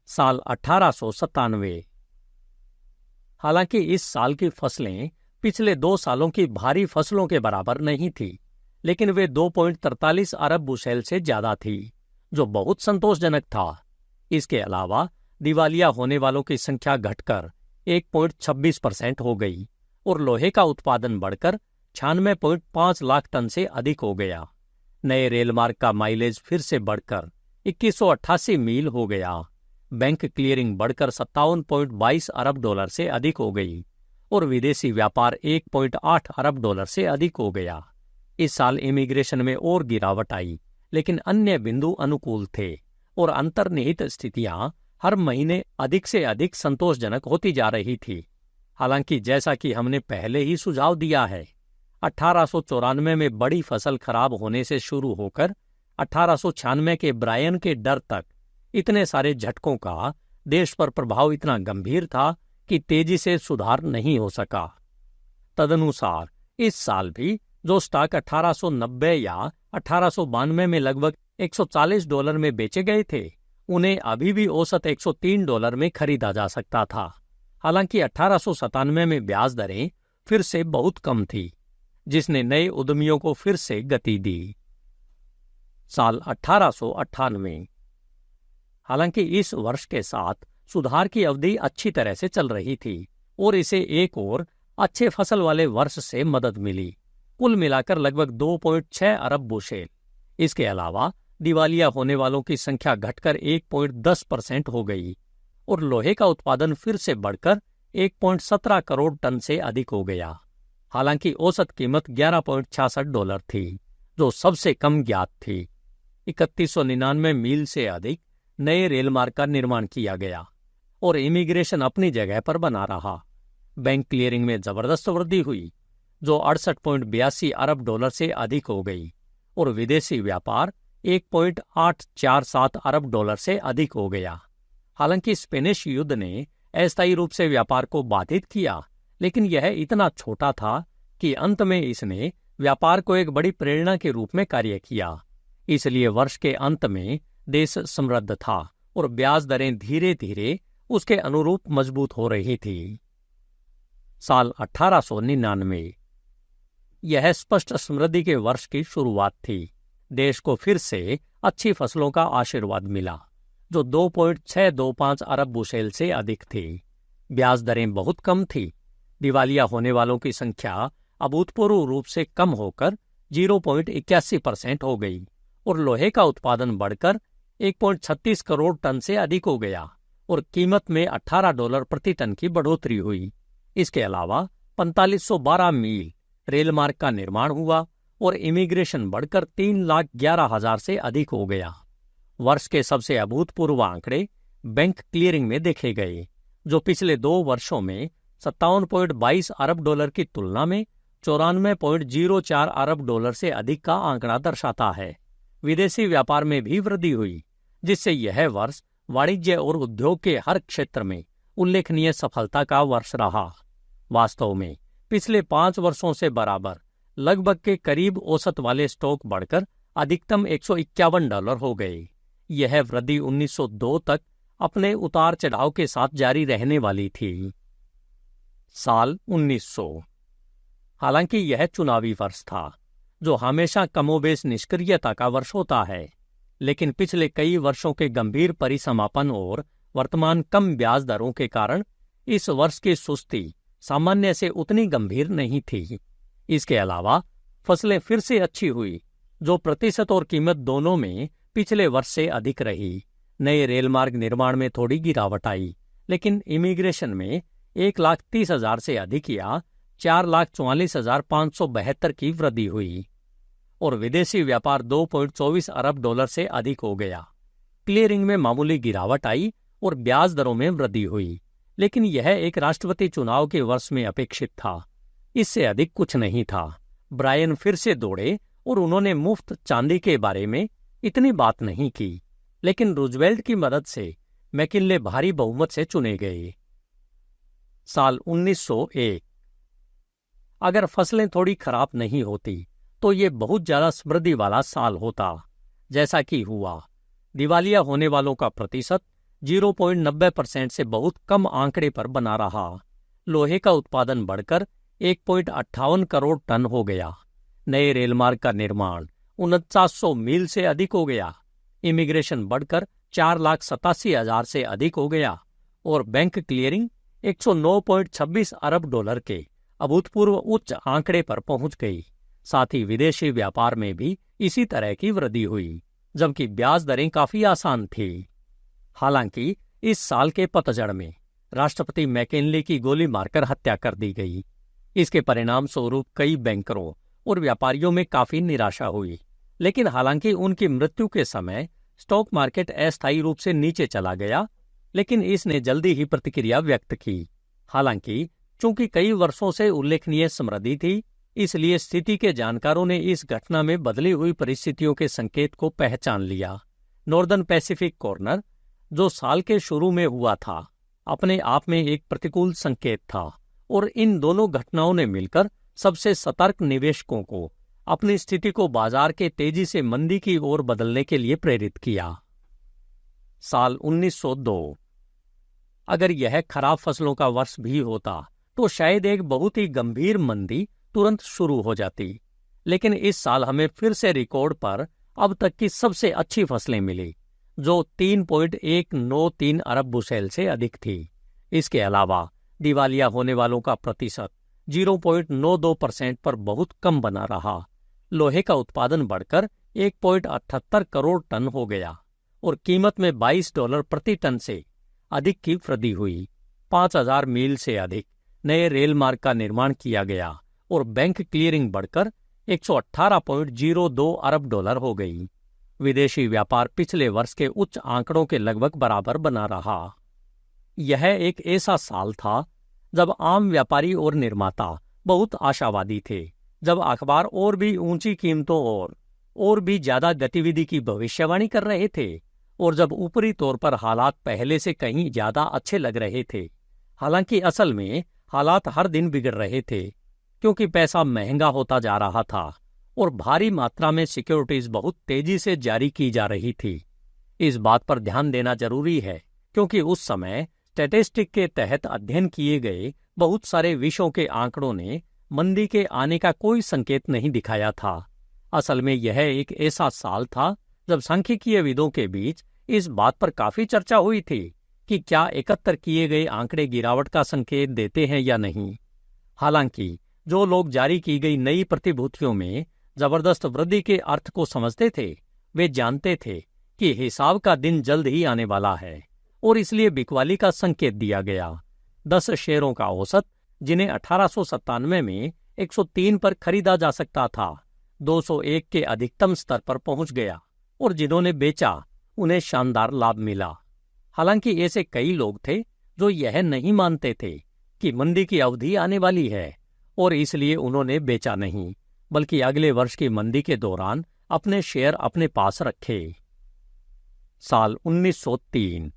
साल 1897। हालांकि इस साल की फसलें पिछले 2 सालों की भारी फसलों के बराबर नहीं थी, लेकिन वे 2.43 अरब बुशेल से ज्यादा थी, जो बहुत संतोषजनक था। इसके अलावा दिवालिया होने वालों की संख्या घटकर 1.26% हो गई और लोहे का उत्पादन बढ़कर 96.5 लाख टन से अधिक हो गया। नए रेलमार्ग का माइलेज फिर से बढ़कर 2188 मील हो गया। बैंक क्लियरिंग बढ़कर 57.22 अरब डॉलर से अधिक हो गई और विदेशी व्यापार 1.8 अरब डॉलर से अधिक हो गया। इस साल इमिग्रेशन में और गिरावट आई, लेकिन अन्य बिंदु अनुकूल थे और अंतर्निहित स्थितियां हर महीने अधिक से अधिक संतोषजनक होती जा रही थी। हालांकि जैसा कि हमने पहले ही सुझाव दिया है, 1894 में बड़ी फसल खराब होने से शुरू होकर 1896 के ब्रायन के डर तक इतने सारे झटकों का देश पर प्रभाव इतना गंभीर था कि तेजी से सुधार नहीं हो सका। तदनुसार इस साल भी जो स्टॉक 1890 या 1892 में लगभग $140 में बेचे गए थे, उन्हें अभी भी औसत $103 में खरीदा जा सकता था। हालांकि 1897 में ब्याज दरें फिर से बहुत कम थी, जिसने नए उद्यमियों को फिर से गति दी। साल 1898। हालांकि इस वर्ष के साथ सुधार की अवधि अच्छी तरह से चल रही थी और इसे एक और अच्छे फसल वाले वर्ष से मदद मिली, कुल मिलाकर लगभग 2.6 अरब बुशेल। इसके अलावा दिवालिया होने वालों की संख्या घटकर 1.10% हो गई और लोहे का उत्पादन फिर से बढ़कर 1.17 करोड़ टन से अधिक हो गया। हालांकि औसत कीमत $11.66 थी, जो सबसे कम ज्ञात थी। 3199 मील से अधिक नए रेल मार्ग का निर्माण किया गया और इमिग्रेशन अपनी जगह पर बना रहा। बैंक क्लियरिंग में जबरदस्त वृद्धि हुई, जो $68.82 अरब से अधिक हो गई और विदेशी व्यापार $1.847 अरब से अधिक हो गया। हालांकि स्पेनिश युद्ध ने अस्थायी रूप से व्यापार को बाधित किया, लेकिन यह इतना छोटा था कि अंत में इसने व्यापार को एक बड़ी प्रेरणा के रूप में कार्य किया। इसलिए वर्ष के अंत में देश समृद्ध था और ब्याज दरें धीरे धीरे उसके अनुरूप मजबूत हो रही थी। साल 1899। यह स्पष्ट समृद्धि के वर्ष की शुरुआत थी। देश को फिर से अच्छी फसलों का आशीर्वाद मिला, जो 2.625 अरब बुशेल से अधिक थी। ब्याज दरें बहुत कम थी। दिवालिया होने वालों की संख्या अभूतपूर्व रूप से कम होकर 0.81% हो गई और लोहे का उत्पादन बढ़कर 1.36 करोड़ टन से अधिक हो गया और कीमत में $18 प्रति टन की बढ़ोतरी हुई। इसके अलावा 4512 मील रेल मार्ग का निर्माण हुआ और इमिग्रेशन बढ़कर 3,11,000 से अधिक हो गया। वर्ष के सबसे अभूतपूर्व आंकड़े बैंक क्लियरिंग में देखे गए, जो पिछले 2 वर्षों में $57.22 अरब की तुलना में $94.04 अरब से अधिक का आंकड़ा दर्शाता है। विदेशी व्यापार में भी वृद्धि हुई, जिससे यह वर्ष वाणिज्य और उद्योग के हर क्षेत्र में उल्लेखनीय सफलता का वर्ष रहा। वास्तव में पिछले 5 वर्षों से बराबर लगभग के करीब औसत वाले स्टॉक बढ़कर अधिकतम $151 हो गए। यह वृद्धि 1902 तक अपने उतार चढ़ाव के साथ जारी रहने वाली थी। साल 1900। हालांकि यह चुनावी वर्ष था, जो हमेशा कमोबेश निष्क्रियता का वर्ष होता है, लेकिन पिछले कई वर्षों के गंभीर परिसमापन और वर्तमान कम ब्याज दरों के कारण इस वर्ष की सुस्ती सामान्य से उतनी गंभीर नहीं थी। इसके अलावा फसलें फिर से अच्छी हुई, जो प्रतिशत और कीमत दोनों में पिछले वर्ष से अधिक रही। नए रेल मार्ग निर्माण में थोड़ी गिरावट आई, लेकिन इमिग्रेशन में 1,30,000 से अधिक या 4,44,572 की वृद्धि हुई और विदेशी व्यापार $2.24 अरब से अधिक हो गया। क्लियरिंग में मामूली गिरावट आई और ब्याज दरों में वृद्धि हुई, लेकिन यह एक राष्ट्रपति चुनाव के वर्ष में अपेक्षित था। इससे अधिक कुछ नहीं था। ब्रायन फिर से दौड़े और उन्होंने मुफ्त चांदी के बारे में इतनी बात नहीं की, लेकिन रूजवेल्ट की मदद से मैकिनले भारी बहुमत से चुने गए। साल 1901। अगर फसलें थोड़ी खराब नहीं होती तो ये बहुत ज्यादा समृद्धि वाला साल होता, जैसा कि हुआ। दिवालिया होने वालों का प्रतिशत 0.90% से बहुत कम आंकड़े पर बना रहा। लोहे का उत्पादन बढ़कर 1.58 करोड़ टन हो गया। नए रेल मार्ग का निर्माण 4900 मील से अधिक हो गया। इमिग्रेशन बढ़कर 4,87,000 से अधिक हो गया और बैंक क्लियरिंग 109.26 अरब के अभूतपूर्व उच्च आंकड़े पर पहुंच गई। साथ ही विदेशी व्यापार में भी इसी तरह की वृद्धि हुई, जबकि ब्याज दरें काफी आसान थी। हालांकि इस साल के पतझड़ में राष्ट्रपति मैकिनले की गोली मारकर हत्या कर दी गई। इसके परिणाम स्वरूप कई बैंकरों और व्यापारियों में काफी निराशा हुई, लेकिन हालांकि उनकी मृत्यु के समय स्टॉक मार्केट अस्थायी रूप से नीचे चला गया, लेकिन इसने जल्दी ही प्रतिक्रिया व्यक्त की। हालांकि चूंकि कई वर्षों से उल्लेखनीय समृद्धि थी, इसलिए स्थिति के जानकारों ने इस घटना में बदली हुई परिस्थितियों के संकेत को पहचान लिया। नॉर्दर्न पैसिफिक कॉर्नर, जो साल के शुरू में हुआ था, अपने आप में एक प्रतिकूल संकेत था और इन दोनों घटनाओं ने मिलकर सबसे सतर्क निवेशकों को अपनी स्थिति को बाजार के तेजी से मंदी की ओर बदलने के लिए प्रेरित किया। साल 1902। अगर यह खराब फसलों का वर्ष भी होता तो शायद एक बहुत ही गंभीर मंदी तुरंत शुरू हो जाती। लेकिन इस साल हमें फिर से रिकॉर्ड पर अब तक की सबसे अच्छी फसलें मिली, जो 3.193 अरब बुशेल से अधिक थी। इसके अलावा दिवालिया होने वालों का प्रतिशत 0.92% पर बहुत कम बना रहा। लोहे का उत्पादन बढ़कर 1.78 करोड़ टन हो गया और कीमत में $22 प्रति टन से अधिक की वृद्धि हुई। 5,000 मील से अधिक नए रेल मार्ग का निर्माण किया गया और बैंक क्लियरिंग बढ़कर 118.02 अरब डॉलर हो गई। विदेशी व्यापार पिछले वर्ष के उच्च आंकड़ों के लगभग बराबर बना रहा। यह एक ऐसा साल था जब आम व्यापारी और निर्माता बहुत आशावादी थे, जब अखबार और भी ऊंची कीमतों और भी ज्यादा गतिविधि की भविष्यवाणी कर रहे थे और जब ऊपरी तौर पर हालात पहले से कहीं ज्यादा अच्छे लग रहे थे। हालांकि असल में हालात हर दिन बिगड़ रहे थे, क्योंकि पैसा महंगा होता जा रहा था और भारी मात्रा में सिक्योरिटीज बहुत तेजी से जारी की जा रही थी। इस बात पर ध्यान देना जरूरी है, क्योंकि उस समय स्टैटिस्टिक के तहत अध्ययन किए गए बहुत सारे विषयों के आंकड़ों ने मंदी के आने का कोई संकेत नहीं दिखाया था। असल में यह एक ऐसा साल था जब सांख्यिकीयविदों के बीच इस बात पर काफी चर्चा हुई थी कि क्या एकत्र किए गए आंकड़े गिरावट का संकेत देते हैं या नहीं। हालांकि जो लोग जारी की गई नई प्रतिभूतियों में जबरदस्त वृद्धि के अर्थ को समझते थे, वे जानते थे कि हिसाब का दिन जल्द ही आने वाला है और इसलिए बिकवाली का संकेत दिया गया। 10 शेयरों का औसत, जिन्हें 1897 में 103 पर खरीदा जा सकता था, 201 के अधिकतम स्तर पर पहुंच गया और जिन्होंने बेचा उन्हें शानदार लाभ मिला। हालांकि ऐसे कई लोग थे जो यह नहीं मानते थे कि मंदी की अवधि आने वाली है और इसलिए उन्होंने बेचा नहीं, बल्कि अगले वर्ष की मंदी के दौरान अपने शेयर अपने पास रखे। साल 1903।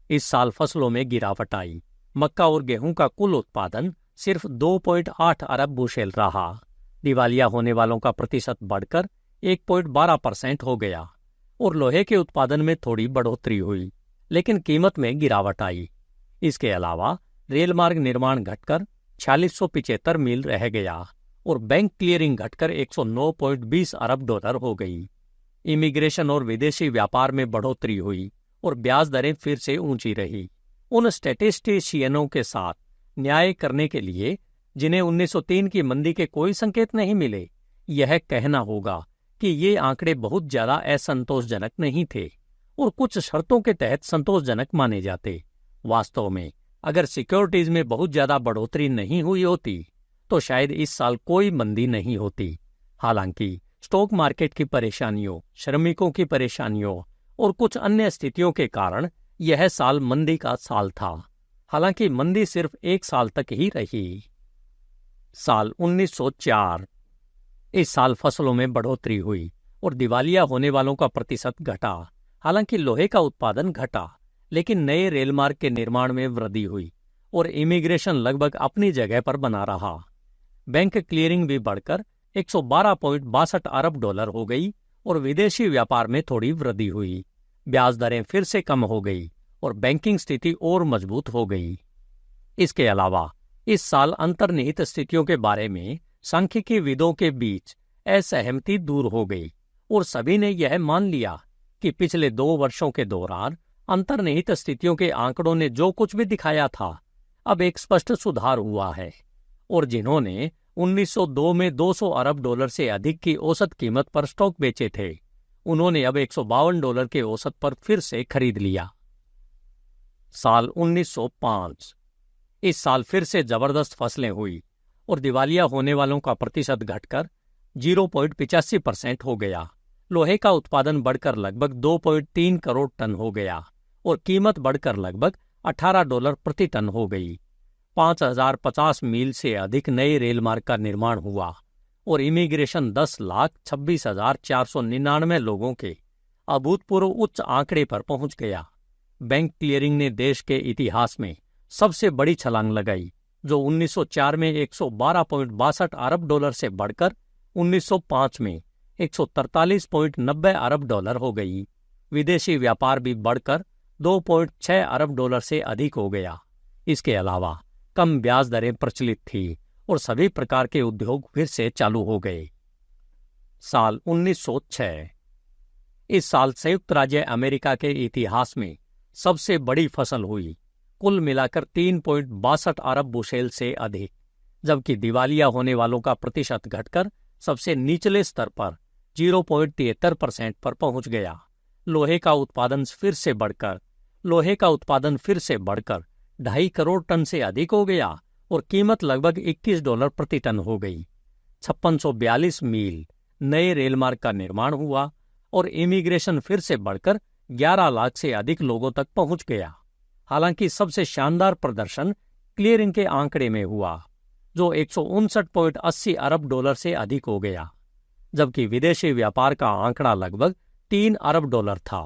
इस साल फसलों में गिरावट आई। मक्का और गेहूं का कुल उत्पादन सिर्फ 2.8 अरब बुशेल रहा। दिवालिया होने वालों का प्रतिशत बढ़कर 1.12% हो गया और लोहे के उत्पादन में थोड़ी बढ़ोतरी हुई, लेकिन कीमत में गिरावट आई। इसके अलावा रेलमार्ग निर्माण घटकर 4675 मील रह गया और बैंक क्लियरिंग घटकर 109.20 अरब डॉलर हो गई। इमिग्रेशन और विदेशी व्यापार में बढ़ोतरी हुई और ब्याज दरें फिर से ऊंची रही। उन स्टैटिस्टिशियनों के साथ न्याय करने के लिए जिन्हें 1903 की मंदी के कोई संकेत नहीं मिले, यह कहना होगा कि ये आंकड़े बहुत ज्यादा असंतोषजनक नहीं थे और कुछ शर्तों के तहत संतोषजनक माने जाते। वास्तव में अगर सिक्योरिटीज में बहुत ज्यादा बढ़ोतरी नहीं हुई होती तो शायद इस साल कोई मंदी नहीं होती। हालांकि स्टॉक मार्केट की परेशानियों, श्रमिकों की परेशानियों और कुछ अन्य स्थितियों के कारण यह साल मंदी का साल था। हालांकि मंदी सिर्फ एक साल तक ही रही। साल 1904। इस साल फसलों में बढ़ोतरी हुई और दिवालिया होने वालों का प्रतिशत घटा। हालांकि लोहे का उत्पादन घटा, लेकिन नए रेलमार्ग के निर्माण में वृद्धि हुई और इमिग्रेशन लगभग अपनी जगह पर बना रहा। बैंक क्लियरिंग भी बढ़कर 112.62 अरब डॉलर हो गई और विदेशी व्यापार में थोड़ी वृद्धि हुई। ब्याज दरें फिर से कम हो गई और बैंकिंग स्थिति और मजबूत हो गई। इसके अलावा इस साल अंतर्निहित स्थितियों के बारे में सांख्यिकीविदों के बीच असहमति दूर हो गई और सभी ने यह मान लिया कि पिछले 2 वर्षों के दौरान अंतर्निहित स्थितियों के आंकड़ों ने जो कुछ भी दिखाया था, अब एक स्पष्ट सुधार हुआ है और जिन्होंने 1902 में 200 अरब डॉलर से अधिक की औसत कीमत पर स्टॉक बेचे थे, उन्होंने अब 152 डॉलर के औसत पर फिर से खरीद लिया। साल 1905। इस साल फिर से जबरदस्त फसलें हुई और दिवालिया होने वालों का प्रतिशत घटकर 0.85% हो गया। लोहे का उत्पादन बढ़कर लगभग 2.3 करोड़ टन हो गया और कीमत बढ़कर लगभग $18 प्रति टन हो गई। 5050 मील से अधिक नए रेलमार्ग का निर्माण हुआ और इमिग्रेशन 10,26,499 लोगों के अभूतपूर्व उच्च आंकड़े पर पहुंच गया। बैंक क्लियरिंग ने देश के इतिहास में सबसे बड़ी छलांग लगाई, जो 1904 में 112.62 अरब डॉलर से बढ़कर 1905 में 143.90 अरब डॉलर हो गई। विदेशी व्यापार भी बढ़कर 2.6 अरब डॉलर से अधिक हो गया। इसके अलावा कम ब्याज दरें प्रचलित थी और सभी प्रकार के उद्योग फिर से चालू हो गए। साल 1906। इस साल संयुक्त राज्य अमेरिका के इतिहास में सबसे बड़ी फसल हुई, कुल मिलाकर 3.62 अरब बुशेल से अधिक, जबकि दिवालिया होने वालों का प्रतिशत घटकर सबसे निचले स्तर पर 0.73% पर पहुंच गया। लोहे का उत्पादन फिर से बढ़कर 2.5 करोड़ टन से अधिक हो गया और कीमत लगभग $21 प्रति टन हो गई। 5642 मील नए रेलमार्ग का निर्माण हुआ और इमिग्रेशन फिर से बढ़कर 11 लाख से अधिक लोगों तक पहुंच गया। हालांकि सबसे शानदार प्रदर्शन क्लियरिंग के आंकड़े में हुआ, जो $159.80 अरब से अधिक हो गया, जबकि विदेशी व्यापार का आंकड़ा लगभग $3 अरब था।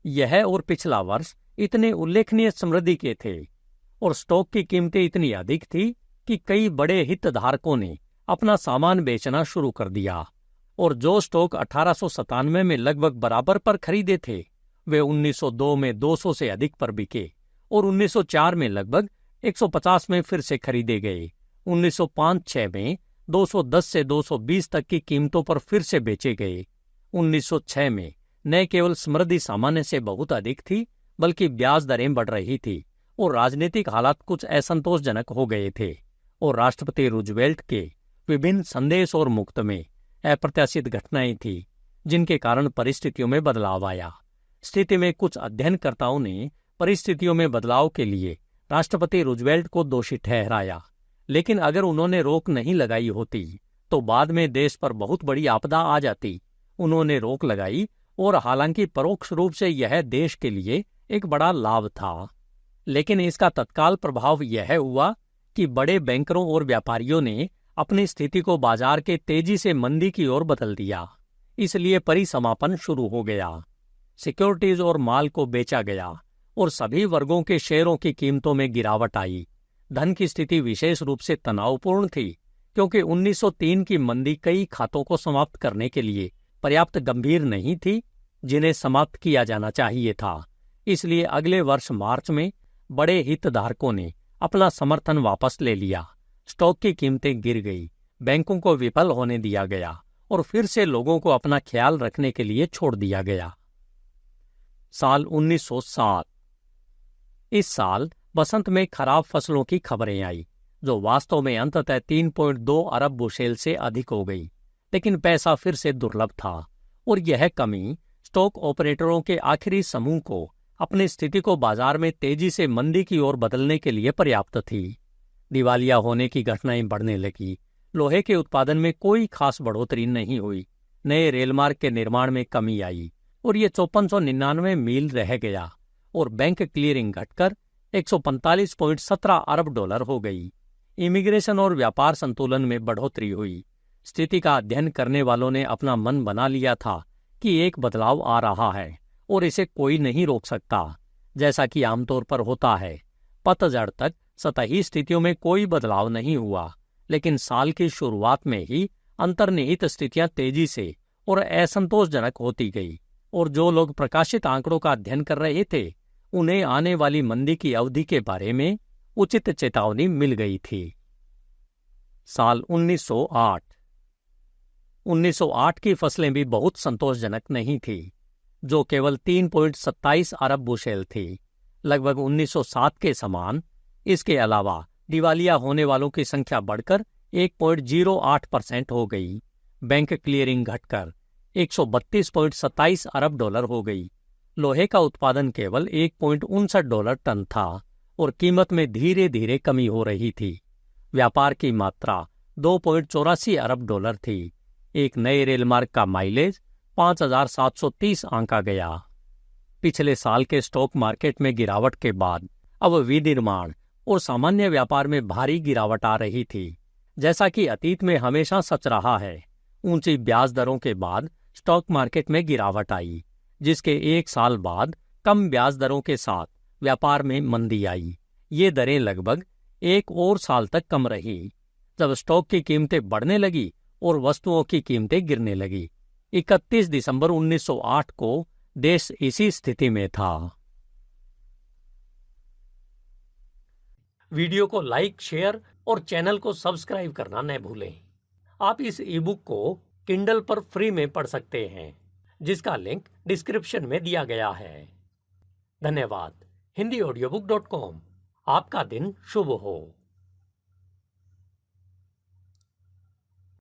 यह और पिछला वर्ष इतने उल्लेखनीय समृद्धि के थे और स्टॉक की कीमतें इतनी अधिक थी कि कई बड़े हितधारकों ने अपना सामान बेचना शुरू कर दिया और जो स्टॉक 1897 में लगभग बराबर पर खरीदे थे, वे 1902 में 200 से अधिक पर बिके और 1904 में लगभग 150 में फिर से खरीदे गए। 1905-06 में 210 से 220 तक की कीमतों पर फिर से बेचे गए। 1906 में न केवल समृद्धि सामान्य से बहुत अधिक थी, बल्कि ब्याज दरें बढ़ रही थी और राजनीतिक हालात कुछ असंतोषजनक हो गए थे और राष्ट्रपति रूजवेल्ट के विभिन्न संदेश और मुक्त में अप्रत्याशित घटनाएं थी, जिनके कारण परिस्थितियों में बदलाव आया। स्थिति में कुछ अध्ययनकर्ताओं ने परिस्थितियों में बदलाव के लिए राष्ट्रपति रूजवेल्ट को दोषी ठहराया, लेकिन अगर उन्होंने रोक नहीं लगाई होती तो बाद में देश पर बहुत बड़ी आपदा आ जाती। उन्होंने रोक लगाई और हालांकि परोक्ष रूप से यह देश के लिए एक बड़ा लाभ था, लेकिन इसका तत्काल प्रभाव यह हुआ कि बड़े बैंकरों और व्यापारियों ने अपनी स्थिति को बाजार के तेजी से मंदी की ओर बदल दिया। इसलिए परिसमापन शुरू हो गया, सिक्योरिटीज और माल को बेचा गया और सभी वर्गों के शेयरों की कीमतों में गिरावट आई। धन की स्थिति विशेष रूप से तनावपूर्ण थी, क्योंकि 1903 की मंदी कई खातों को समाप्त करने के लिए पर्याप्त गंभीर नहीं थी, जिन्हें समाप्त किया जाना चाहिए था। इसलिए अगले वर्ष मार्च में बड़े हितधारकों ने अपना समर्थन वापस ले लिया। स्टॉक की कीमतें गिर गई, बैंकों को विफल होने दिया गया और फिर से लोगों को अपना ख्याल रखने के लिए छोड़ दिया गया। साल 1907। इस साल बसंत में खराब फसलों की खबरें आई, जो वास्तव में अंततः 3.2 अरब बुशेल से अधिक हो गई, लेकिन पैसा फिर से दुर्लभ था और यह कमी स्टॉक ऑपरेटरों के आखिरी समूह को अपनी स्थिति को बाजार में तेजी से मंदी की ओर बदलने के लिए पर्याप्त थी। दिवालिया होने की घटनाएं बढ़ने लगी। लोहे के उत्पादन में कोई खास बढ़ोतरी नहीं हुई। नए रेलमार्ग के निर्माण में कमी आई और ये 5499 मील रह गया और बैंक क्लियरिंग घटकर 145.17 अरब डॉलर हो गई। इमिग्रेशन और व्यापार संतुलन में बढ़ोतरी हुई। स्थिति का अध्ययन करने वालों ने अपना मन बना लिया था कि एक बदलाव आ रहा है और इसे कोई नहीं रोक सकता। जैसा कि आमतौर पर होता है, पतझड़ तक सतही स्थितियों में कोई बदलाव नहीं हुआ, लेकिन साल की शुरुआत में ही अंतर्निहित स्थितियां तेजी से और असंतोषजनक होती गई और जो लोग प्रकाशित आंकड़ों का अध्ययन कर रहे थे, उन्हें आने वाली मंदी की अवधि के बारे में उचित चेतावनी मिल गई थी। साल 1908। 1908 की फसलें भी बहुत संतोषजनक नहीं थी, जो केवल 3.27 अरब बुशेल थी, लगभग 1907 के समान। इसके अलावा दिवालिया होने वालों की संख्या बढ़कर 1.08% हो गई। बैंक क्लियरिंग घटकर 132.27 अरब डॉलर हो गई। लोहे का उत्पादन केवल $1.59 टन था और कीमत में धीरे धीरे कमी हो रही थी। व्यापार की मात्रा 2.84 अरब डॉलर थी। एक नए रेलमार्ग का माइलेज 5730 आंका गया। पिछले साल के स्टॉक मार्केट में गिरावट के बाद अब विनिर्माण और सामान्य व्यापार में भारी गिरावट आ रही थी। जैसा कि अतीत में हमेशा सच रहा है, ऊंची ब्याज दरों के बाद स्टॉक मार्केट में गिरावट आई, जिसके एक साल बाद कम ब्याज दरों के साथ व्यापार में मंदी आई। ये दरें लगभग एक और साल तक कम रही, जब स्टॉक की कीमतें बढ़ने लगी और वस्तुओं की कीमतें गिरने लगी। 31 दिसंबर 1908 को देश इसी स्थिति में था। वीडियो को लाइक, शेयर और चैनल को सब्सक्राइब करना न भूलें। आप इस ईबुक को किंडल पर फ्री में पढ़ सकते हैं, जिसका लिंक डिस्क्रिप्शन में दिया गया है। धन्यवाद। HindiAudiobook.com। आपका दिन शुभ हो।